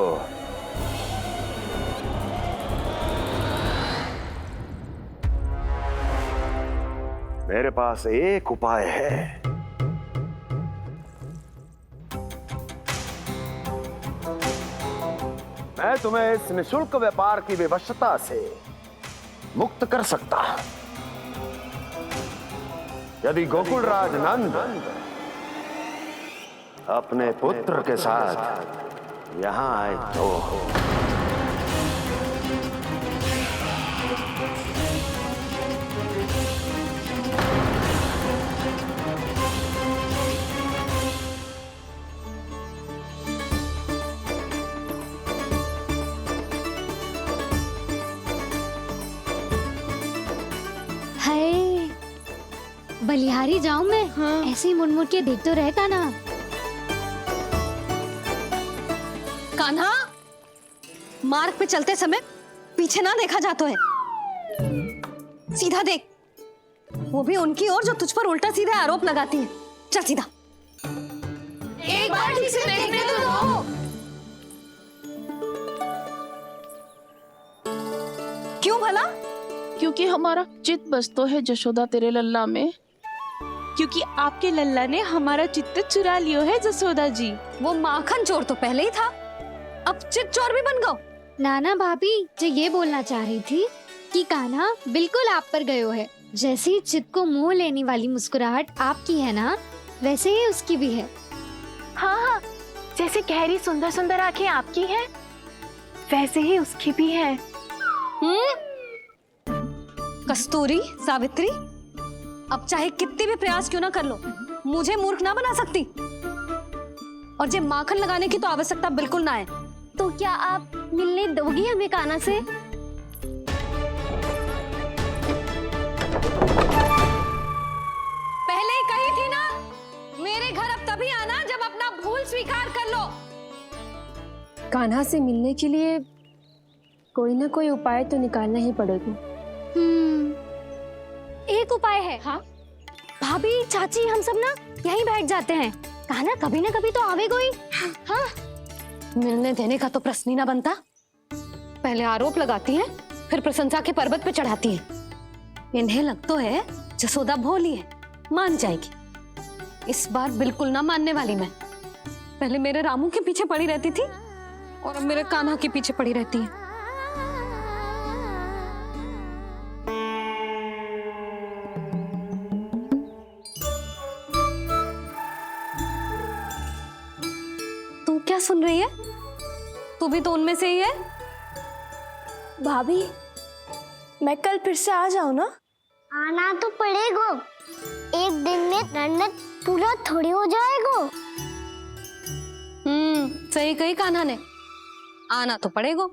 [SPEAKER 3] मेरे पास एक उपाय है। मैं तुम्हें इस निःशुल्क व्यापार की विवशता से मुक्त कर सकता। यदि गोकुलराज नंद अपने पुत्र के साथ यहां आए तो
[SPEAKER 12] बलिहारी जाऊं मैं? हाँ। ऐसे ही मुड़ मुड़ के देख तो रहता ना।
[SPEAKER 13] कान्हा, मार्ग पे चलते समय पीछे ना देखा जाता है। सीधा देख, वो भी उनकी ओर जो तुझ पर उल्टा सीधे आरोप लगाती है। चल सीधा।
[SPEAKER 11] एक बार ठीक से देखने तो दो।
[SPEAKER 13] क्यों भला?
[SPEAKER 11] क्योंकि हमारा चित्त बसतो है जशोदा तेरे लल्ला में।
[SPEAKER 14] क्योंकि आपके लल्ला ने हमारा चित्त चुरा लियो है जसोदा जी।
[SPEAKER 13] वो माखन चोर तो पहले ही था, अब चित्त चोर भी बन गो।
[SPEAKER 12] नाना भाभी जो ये बोलना चाह रही थी कि कान्हा बिल्कुल आप पर गयो है। जैसे ही चित्त को मोह लेने वाली मुस्कुराहट आपकी है ना, वैसे ही उसकी भी है।
[SPEAKER 11] हाँ हाँ, जैसे गहरी सुंदर सुंदर आंखें आपकी हैं, वैसे ही उसकी भी है।
[SPEAKER 13] कस्तूरी, सावित्री, अब चाहे कितने भी प्रयास क्यों ना कर लो, मुझे मूर्ख ना बना सकती। और जे माखन लगाने की तो आवश्यकता बिल्कुल ना है।
[SPEAKER 12] तो क्या आप मिलने दोगी हमें कान्हा से?
[SPEAKER 13] पहले ही कही थी ना, मेरे
[SPEAKER 9] कान्हा से मिलने के लिए कोई ना कोई उपाय तो निकालना ही पड़ेगा।
[SPEAKER 12] एक उपाय है। हाँ भाभी, चाची, हम सब ना यहीं बैठ जाते हैं। कान्हा कभी ना कभी तो आवेगा ही। हाँ
[SPEAKER 13] मिलने देने का तो प्रश्न ही ना बनता। पहले आरोप लगाती हैं, फिर प्रशंसा के पर्वत पे चढ़ाती हैं। इन्हें लग तो है जसोदा भोली है, मान जाएगी। इस बार बिल्कुल ना मानने वाली मैं। पहले मेरे रामू के पीछे पड़ी रहती थी और अब मेरे कान्हा के पीछे पड़ी रहती है। तू क्या सुन रही है? तू भी तो उनमें से ही है।
[SPEAKER 11] भाभी, मैं कल फिर से आ जाऊं ना?
[SPEAKER 8] आना तो पड़ेगा। एक दिन में रन्नत पूरा थोड़ी हो जाएगा।
[SPEAKER 13] सही कही कान्हा ने, आना तो पड़ेगा।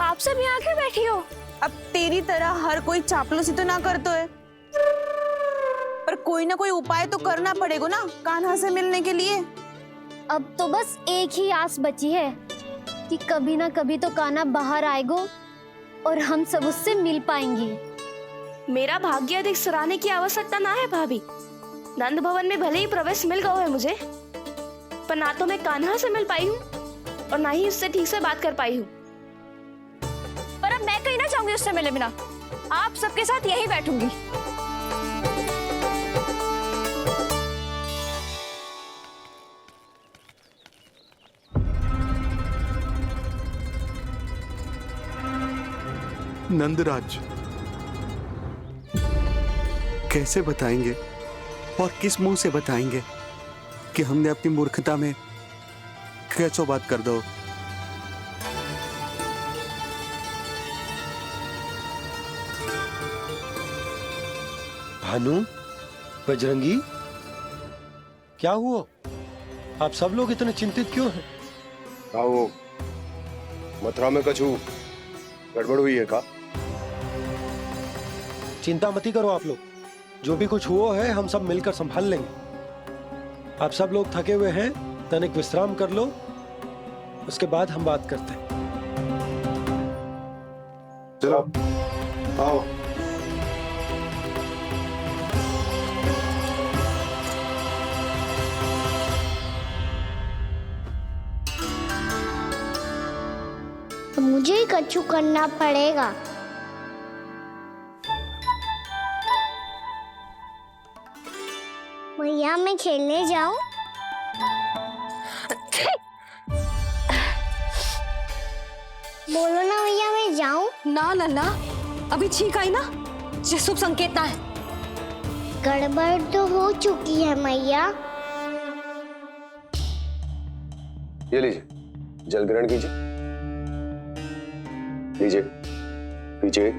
[SPEAKER 11] आप सब यहाँ आके बैठी हो? अब तेरी तरह हर कोई चापलूसी तो ना करतो है, पर कोई ना कोई उपाय तो करना पड़ेगा ना कान्हा से मिलने के लिए।
[SPEAKER 12] अब तो बस एक ही आस बची है कि कभी ना कभी तो कान्हा बाहर आएगा और हम सब उससे मिल पाएंगे।
[SPEAKER 11] मेरा भाग्य अधिक सराहने की आवश्यकता ना है भाभी। नंद भवन में भले ही प्रवेश मिल गया है मुझे, पर ना तो मैं कान्हा से मिल पाई हूँ और ना ही उससे ठीक से बात कर पाई हूँ। पर अब मैं कहीं ना जाऊंगी उससे मिले बिना। आप सबके साथ यही बैठूंगी।
[SPEAKER 5] नंदराज, कैसे बताएंगे और किस मुंह से बताएंगे कि हमने अपनी मूर्खता में कैसो बात कर दो।
[SPEAKER 7] भानु, बजरंगी, क्या हुआ? आप सब लोग इतने चिंतित क्यों हैं?
[SPEAKER 10] आओ, मथुरा में कछु गड़बड़ हुई है का?
[SPEAKER 7] चिंता मती करो आप लोग, जो भी कुछ हुआ है हम सब मिलकर संभाल लेंगे। आप सब लोग थके हुए हैं, तनिक विश्राम कर लो, उसके बाद हम बात करते हैं।
[SPEAKER 10] चलो आओ।
[SPEAKER 8] तो मुझे ही कछु करना पड़ेगा। भैया मैं खेलने जाऊं? बोलो ना भैया मैं जाऊं?
[SPEAKER 13] ना लल्ला, अभी छींक आई ना, ये शुभ संकेत ना है।
[SPEAKER 8] गड़बड़ तो हो चुकी है मैया।
[SPEAKER 10] ये लीजिए, जल ग्रहण कीजिए। लीजिए, पीछे।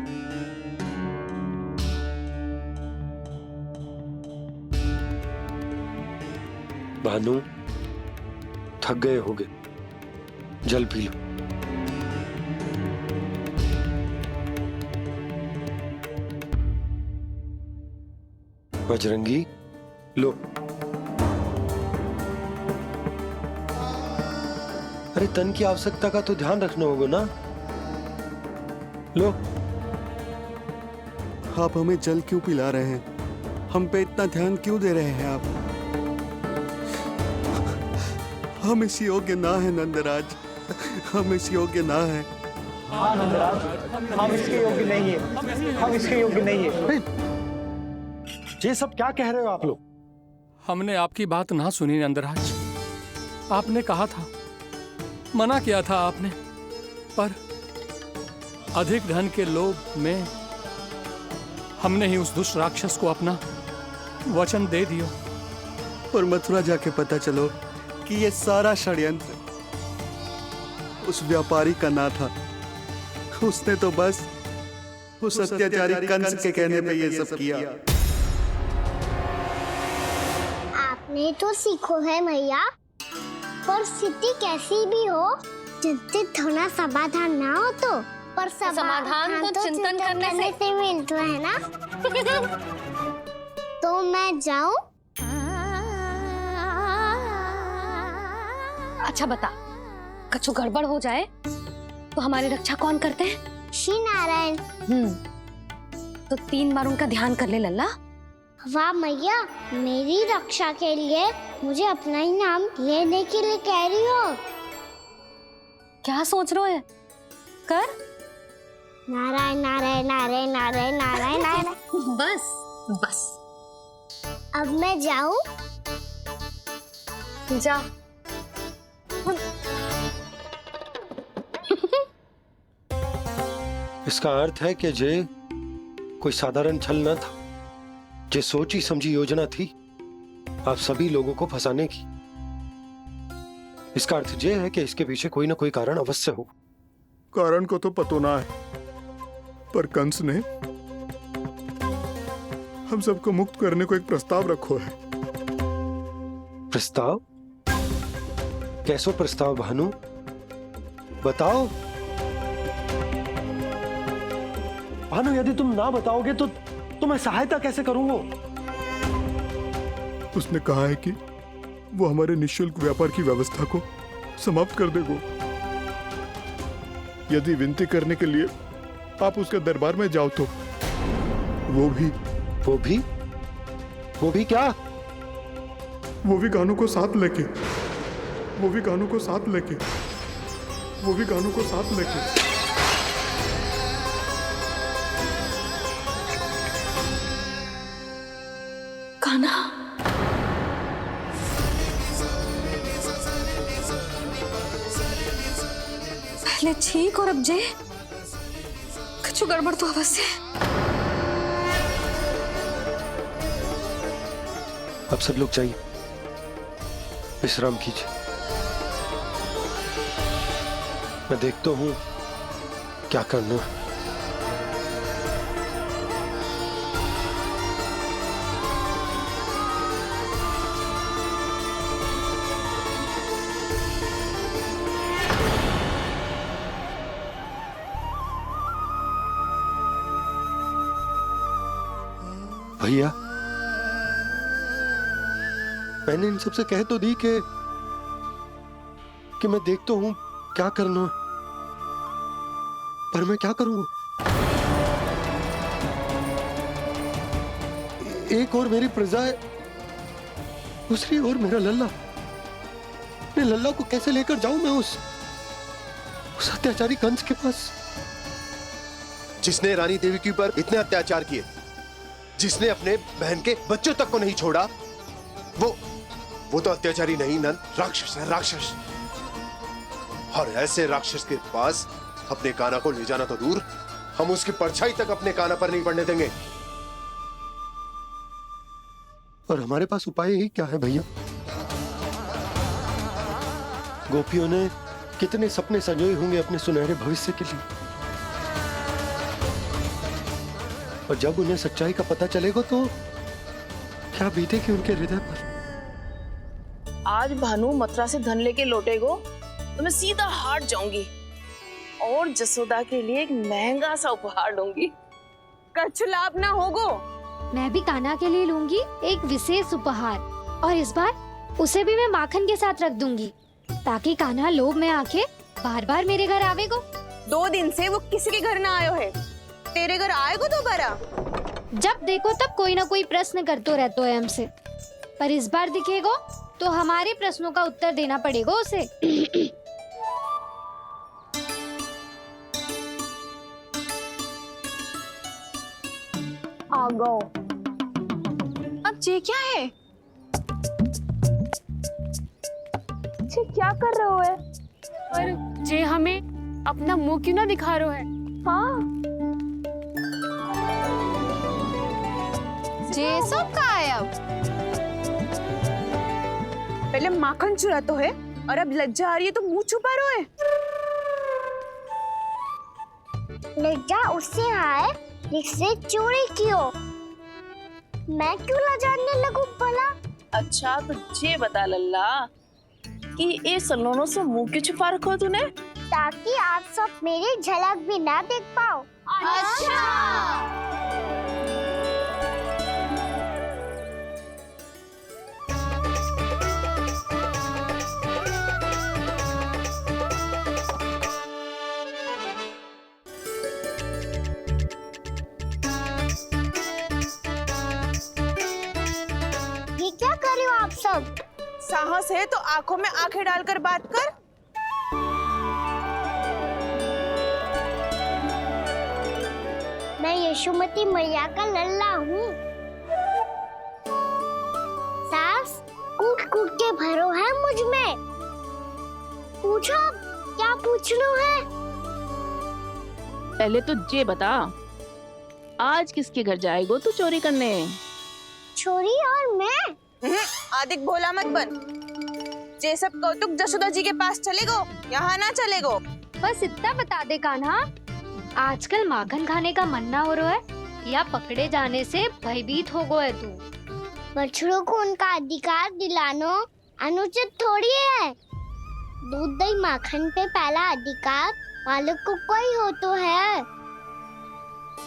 [SPEAKER 7] भानु, थक गए होगे, जल पी लो। बजरंगी, लो। अरे तन की आवश्यकता का तो ध्यान रखना होगा ना, लो।
[SPEAKER 5] आप हमें जल क्यों पिला रहे हैं? हम पे इतना ध्यान क्यों दे रहे हैं आप? हम इस योग्य ना है नंदराज, हम इस योग्य ना है।
[SPEAKER 6] हाँ नंदराज, हम इसके योग्य नहीं है, हम इसके योग्य नहीं है।
[SPEAKER 7] ये सब क्या कह रहे हो आप लोग?
[SPEAKER 1] हमने आपकी बात ना सुनी नंदराज। आपने कहा था मना किया था आपने, पर अधिक धन के लोभ में हमने ही उस दुष्ट राक्षस को अपना वचन दे दिया।
[SPEAKER 5] पर मथुरा जाके पता चलो कि ये सारा षड्यंत्र उस व्यापारी का ना था। उसने तो बस उस अत्याचारी कंस के कहने पे ये सब किया।
[SPEAKER 8] आपने तो सीखो है भैया, पर स्थिति कैसी भी हो, चिंतित होना समाधान ना हो तो, पर समाधान तो चिंतन करने से मिलता है ना। तो मैं जाऊं?
[SPEAKER 13] अच्छा बता, कछु गड़बड़ हो जाए तो हमारी रक्षा कौन करते हैं?
[SPEAKER 8] श्री नारायण।
[SPEAKER 13] तो 3 बार उनका ध्यान कर ले लल्ला।
[SPEAKER 8] वाह मैया, मेरी रक्षा के लिए मुझे अपना ही नाम लेने के लिए कह रही हो?
[SPEAKER 13] क्या सोच रहे हो? कर
[SPEAKER 8] नारायण नारायण नारायण नारायण नारायण नारायण।
[SPEAKER 13] बस बस,
[SPEAKER 8] अब मैं जाऊं?
[SPEAKER 13] जा।
[SPEAKER 7] इसका अर्थ है कि जे कोई साधारण छल न था, जे सोची समझी योजना थी आप सभी लोगों को फंसाने की। इसका अर्थ ये है कि इसके पीछे कोई ना कोई कारण अवश्य हो।
[SPEAKER 2] कारण को तो पतो ना है, पर कंस ने हम सबको मुक्त करने को एक प्रस्ताव रखो है।
[SPEAKER 7] प्रस्ताव? कैसो प्रस्ताव भानु, बताओ।
[SPEAKER 5] भानु, यदि तुम ना बताओगे तो मैं सहायता कैसे करूंगा?
[SPEAKER 2] उसने कहा है कि वो हमारे निःशुल्क व्यापार की व्यवस्था को समाप्त कर देगा यदि विनती करने के लिए आप उसके दरबार में जाओ तो। वो भी क्या? वो भी कानों को साथ लेके, वो भी कानों को साथ लेके, वो भी कानों को साथ लेके।
[SPEAKER 11] कान्हा, पहले ठीक और अब जे कुछ गड़बड़ तो अवश्य।
[SPEAKER 7] अब सब लोग चाहिए, विश्राम कीजिए। मैं देखता हूं क्या करना है। भैया, मैंने इन सबसे कह तो दी कि मैं देखता हूं क्या करना, पर मैं क्या करूंगा? एक और मेरी प्रजा है, दूसरी ओर मेरा लल्ला। मैं लल्ला को कैसे लेकर जाऊं मैं उस अत्याचारी कंस के पास?
[SPEAKER 10] जिसने रानी देवी के ऊपर इतने अत्याचार किए, जिसने अपने बहन के बच्चों तक को नहीं छोड़ा, वो तो अत्याचारी नहीं नंद, राक्षस है, राक्षस। और ऐसे राक्षस के पास अपने कान्हा को ले जाना तो दूर, हम उसकी परछाई तक अपने कान्हा पर नहीं पड़ने देंगे।
[SPEAKER 7] और हमारे पास उपाय ही क्या है भैया? गोपियों ने कितने सपने संजोए होंगे अपने सुनहरे भविष्य के लिए, और जब उन्हें सच्चाई का पता चलेगा तो क्या बीतेगी उनके हृदय पर?
[SPEAKER 11] आज भानु मथुरा से धन लेके लौटेगो तो मैं सीधा हाट जाऊंगी और जसोदा के लिए एक महंगा सा उपहार दूंगी।
[SPEAKER 14] कछु लाभ ना होगो।
[SPEAKER 12] मैं भी कान्हा के लिए लूंगी एक विशेष उपहार, और इस बार उसे भी मैं माखन के साथ रख दूंगी, ताकि कान्हा लोभ में आके बार बार मेरे घर आवेगो।
[SPEAKER 14] 2 दिन से वो किसी के घर ना आयो है, तेरे घर आएगो दोबारा?
[SPEAKER 12] जब देखो तब कोई ना कोई प्रश्न करते रहते है हमसे, पर इस बार दिखेगो तो हमारे प्रश्नों का उत्तर देना पड़ेगा उसे।
[SPEAKER 14] आ गो।
[SPEAKER 11] अब ये क्या है?
[SPEAKER 14] क्या कर रहे हो है?
[SPEAKER 17] पर जे हमें अपना मुंह क्यों ना दिखा रहा है?
[SPEAKER 11] हाँ,
[SPEAKER 12] जे सब कहाँ है अब?
[SPEAKER 14] पहले माखन चुरा तो है और अब लज्जा आ रही है तो मुंह छुपा रहे है।
[SPEAKER 8] लज्जा उससे आए जिससे चोरी कियो। मैं क्यों लजाने लगूं भला?
[SPEAKER 11] अच्छा तो ये बता लल्ला कि ये सलोनों से मुंह क्यों छुपा रखो तूने?
[SPEAKER 8] ताकि आप सब मेरी झलक भी ना देख पाओ।
[SPEAKER 12] अच्छा।
[SPEAKER 8] ये क्या कर रहे हो आप सब?
[SPEAKER 14] साहस है तो आंखों में आंखें डालकर बात कर।
[SPEAKER 8] मैं यशोमती मैया का लल्ला हूँ। सास कूट कूट के भरो है मुझ में। पूछो क्या पूछना है?
[SPEAKER 11] पहले तो ये बता, आज किसके घर जाएगो तू चोरी करने?
[SPEAKER 8] छोरी और मैं?
[SPEAKER 14] आदिक भोला मत बन। ये सब कौतुक जसोदा जी के पास चलेगो, यहाँ ना चलेगो।
[SPEAKER 12] बस इतना बता दे कान्हा, आजकल माखन खाने का मन ना हो रहा है या पकड़े जाने से भयभीत हो गए तू?
[SPEAKER 8] बछड़ों को उनका अधिकार दिलाना अनुचित थोड़ी है। दूध दही माखन पे पहला अधिकार मालिक को कोई हो तो है।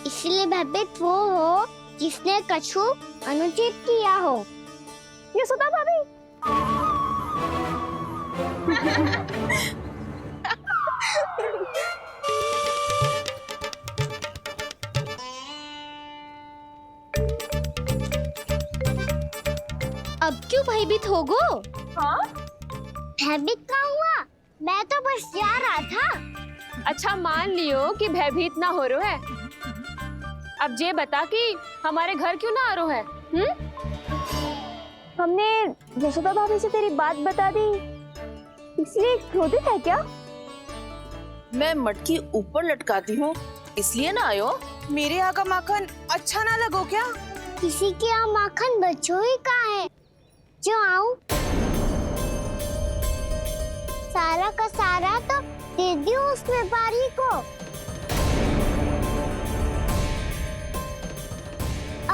[SPEAKER 8] इसलिए भयभीत वो हो जिसने कछु अनुचित किया हो।
[SPEAKER 12] यशोदा भाभी।
[SPEAKER 8] अब क्यों भयभीत हो गो? हाँ? भयभीत क्या हुआ? मैं तो बस जा रहा था।
[SPEAKER 17] अच्छा मान लियो कि भयभीत ना हो रहा है। अब ये बता कि हमारे घर क्यों ना आ रहा है?
[SPEAKER 11] हमने यशोदा भाभी से तेरी बात बता दी, इसलिए क्रोधित है क्या? मैं मटकी ऊपर लटकाती हूँ इसलिए ना आयो?
[SPEAKER 14] मेरे यहाँ का माखन अच्छा ना लगो क्या?
[SPEAKER 8] किसी के यहाँ माखन बच्चों ही कहाँ है जो आऊं? सारा का सारा तो दे दियो उस व्यापारी को।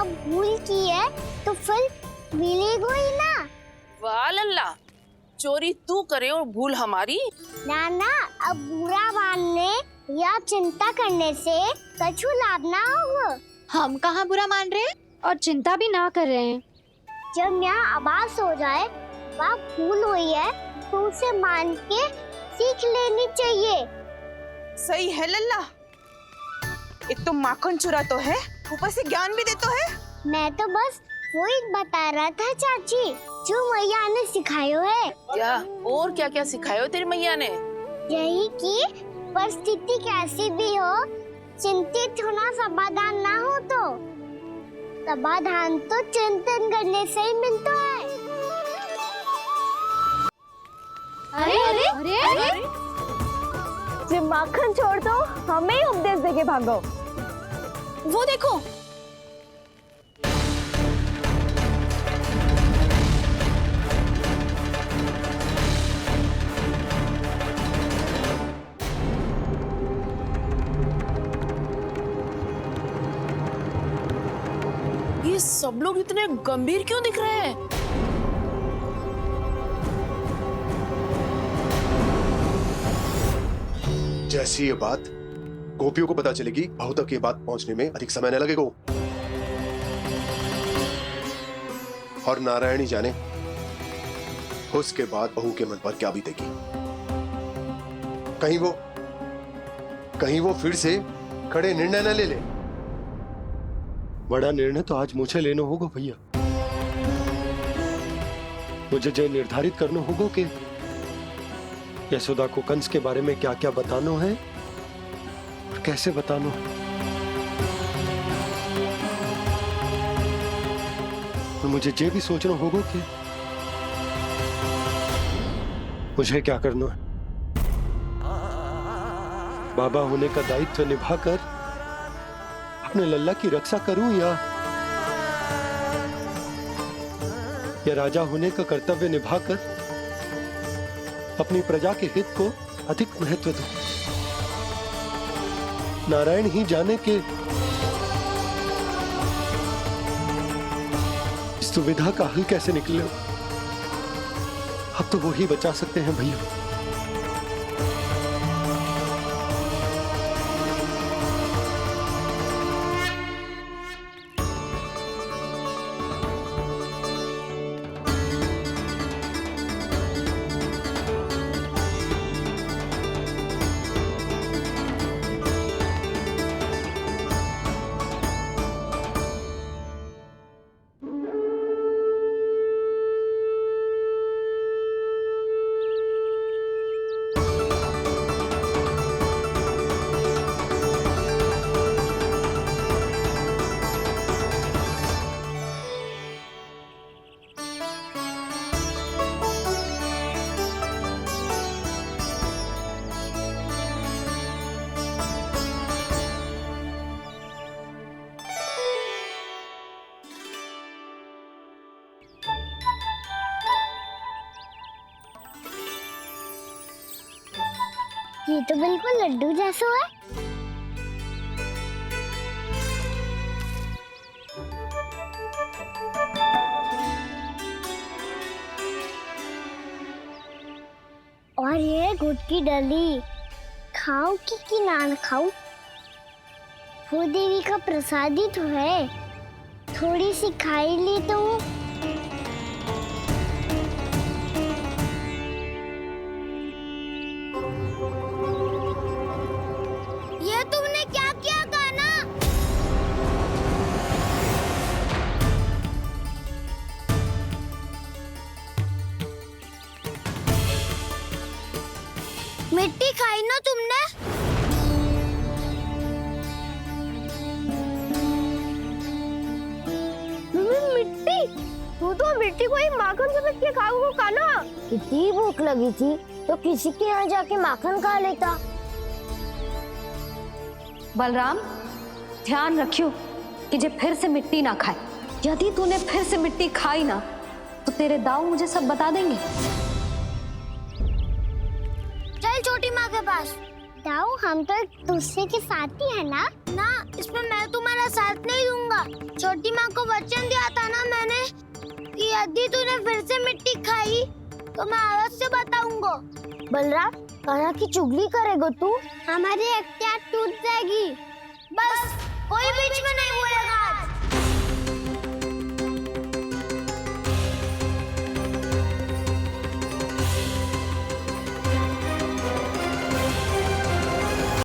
[SPEAKER 8] अब भूल की है तो फिर मिलेगो ही ना।
[SPEAKER 11] वाह लल्ला, चोरी तू करे और भूल हमारी।
[SPEAKER 8] ना ना, अब बुरा मानने या चिंता करने से कछु लाभ ना होगा।
[SPEAKER 12] हम कहाँ बुरा मान रहे हैं और चिंता भी ना कर रहे हैं।
[SPEAKER 8] जब यहाँ आभास हो जाए वहाँ भूल हुई है तो उसे मान के सीख लेनी चाहिए।
[SPEAKER 14] सही है लल्ला, एक तो माखन चुरा तो है, ऊपर से ज्ञान भी दे तो है।
[SPEAKER 8] मैं तो बस वही बता रहा था चाची जो मैया ने सिखायो है।
[SPEAKER 11] क्या और क्या क्या सिखायो तेरी मैया ने?
[SPEAKER 8] यही कि परिस्थिति कैसी भी हो चिंतित होना समाधान ना हो तो समाधान तो चिंतन करने से ही मिलता है।
[SPEAKER 12] अरे अरे अरे, अरे?
[SPEAKER 11] जे माखन छोड़ दो, हमें ही उपदेश देके भागो।
[SPEAKER 12] वो देखो,
[SPEAKER 11] ये सब लोग इतने गंभीर क्यों दिख रहे हैं?
[SPEAKER 10] जैसी ये बात गोपियों को पता चलेगी, बहू तक ये बात पहुंचने में अधिक समय न लगेगा। और नारायणी जाने उसके बाद बहू के मन पर क्या बीतेगी। कहीं वो फिर से खड़े निर्णय न ले ले।
[SPEAKER 7] बड़ा निर्णय तो आज मुझे लेना होगा भैया। मुझे जो निर्धारित करना होगा कि यशोदा को कंस के बारे में क्या क्या बताना है और कैसे बताना है। और मुझे ये भी सोचना होगा कि मुझे क्या करना है। बाबा होने का दायित्व निभाकर अपने लल्ला की रक्षा करूं या राजा होने का कर्तव्य निभाकर अपनी प्रजा के हित को अधिक महत्व दूं। नारायण ही जाने के इस दुविधा का हल कैसे निकले। अब तो वो ही बचा सकते हैं भैया।
[SPEAKER 8] ये तो बिल्कुल लड्डू जैसा है। और ये गुड़ की डली खाऊं कि ना खाऊं? वो देवी का प्रसाद ही तो है, थोड़ी सी खाई ली तो। ये तुमने क्या किया गाना? मिट्टी खाई ना तुमने? मिट्टी? तू तो मिट्टी को ही माखन समझ के खाओगे ना? इतनी भूख लगी थी तो किसी के यहाँ जाके माखन खा लेता।
[SPEAKER 13] बलराम, ध्यान रखियो कि जे फिर से मिट्टी ना खाए। यदि तूने फिर से मिट्टी खाई ना तो तेरे दाऊ मुझे सब बता देंगे।
[SPEAKER 8] चल छोटी माँ के पास। दाऊ, हम तो एक दूसरे के साथी है ना? ना, इसमें मैं तुम्हारा साथ नहीं दूंगा। छोटी माँ को वचन दिया था ना मैंने कि यदि तूने फिर से मिट्टी खाई तो मैं आवाज से बताऊंगा। बलराम, कहाँ की चुगली करेगा तू? हमारी अख्तियार टूट जाएगी। बस कोई बीच में नहीं बोलेगा।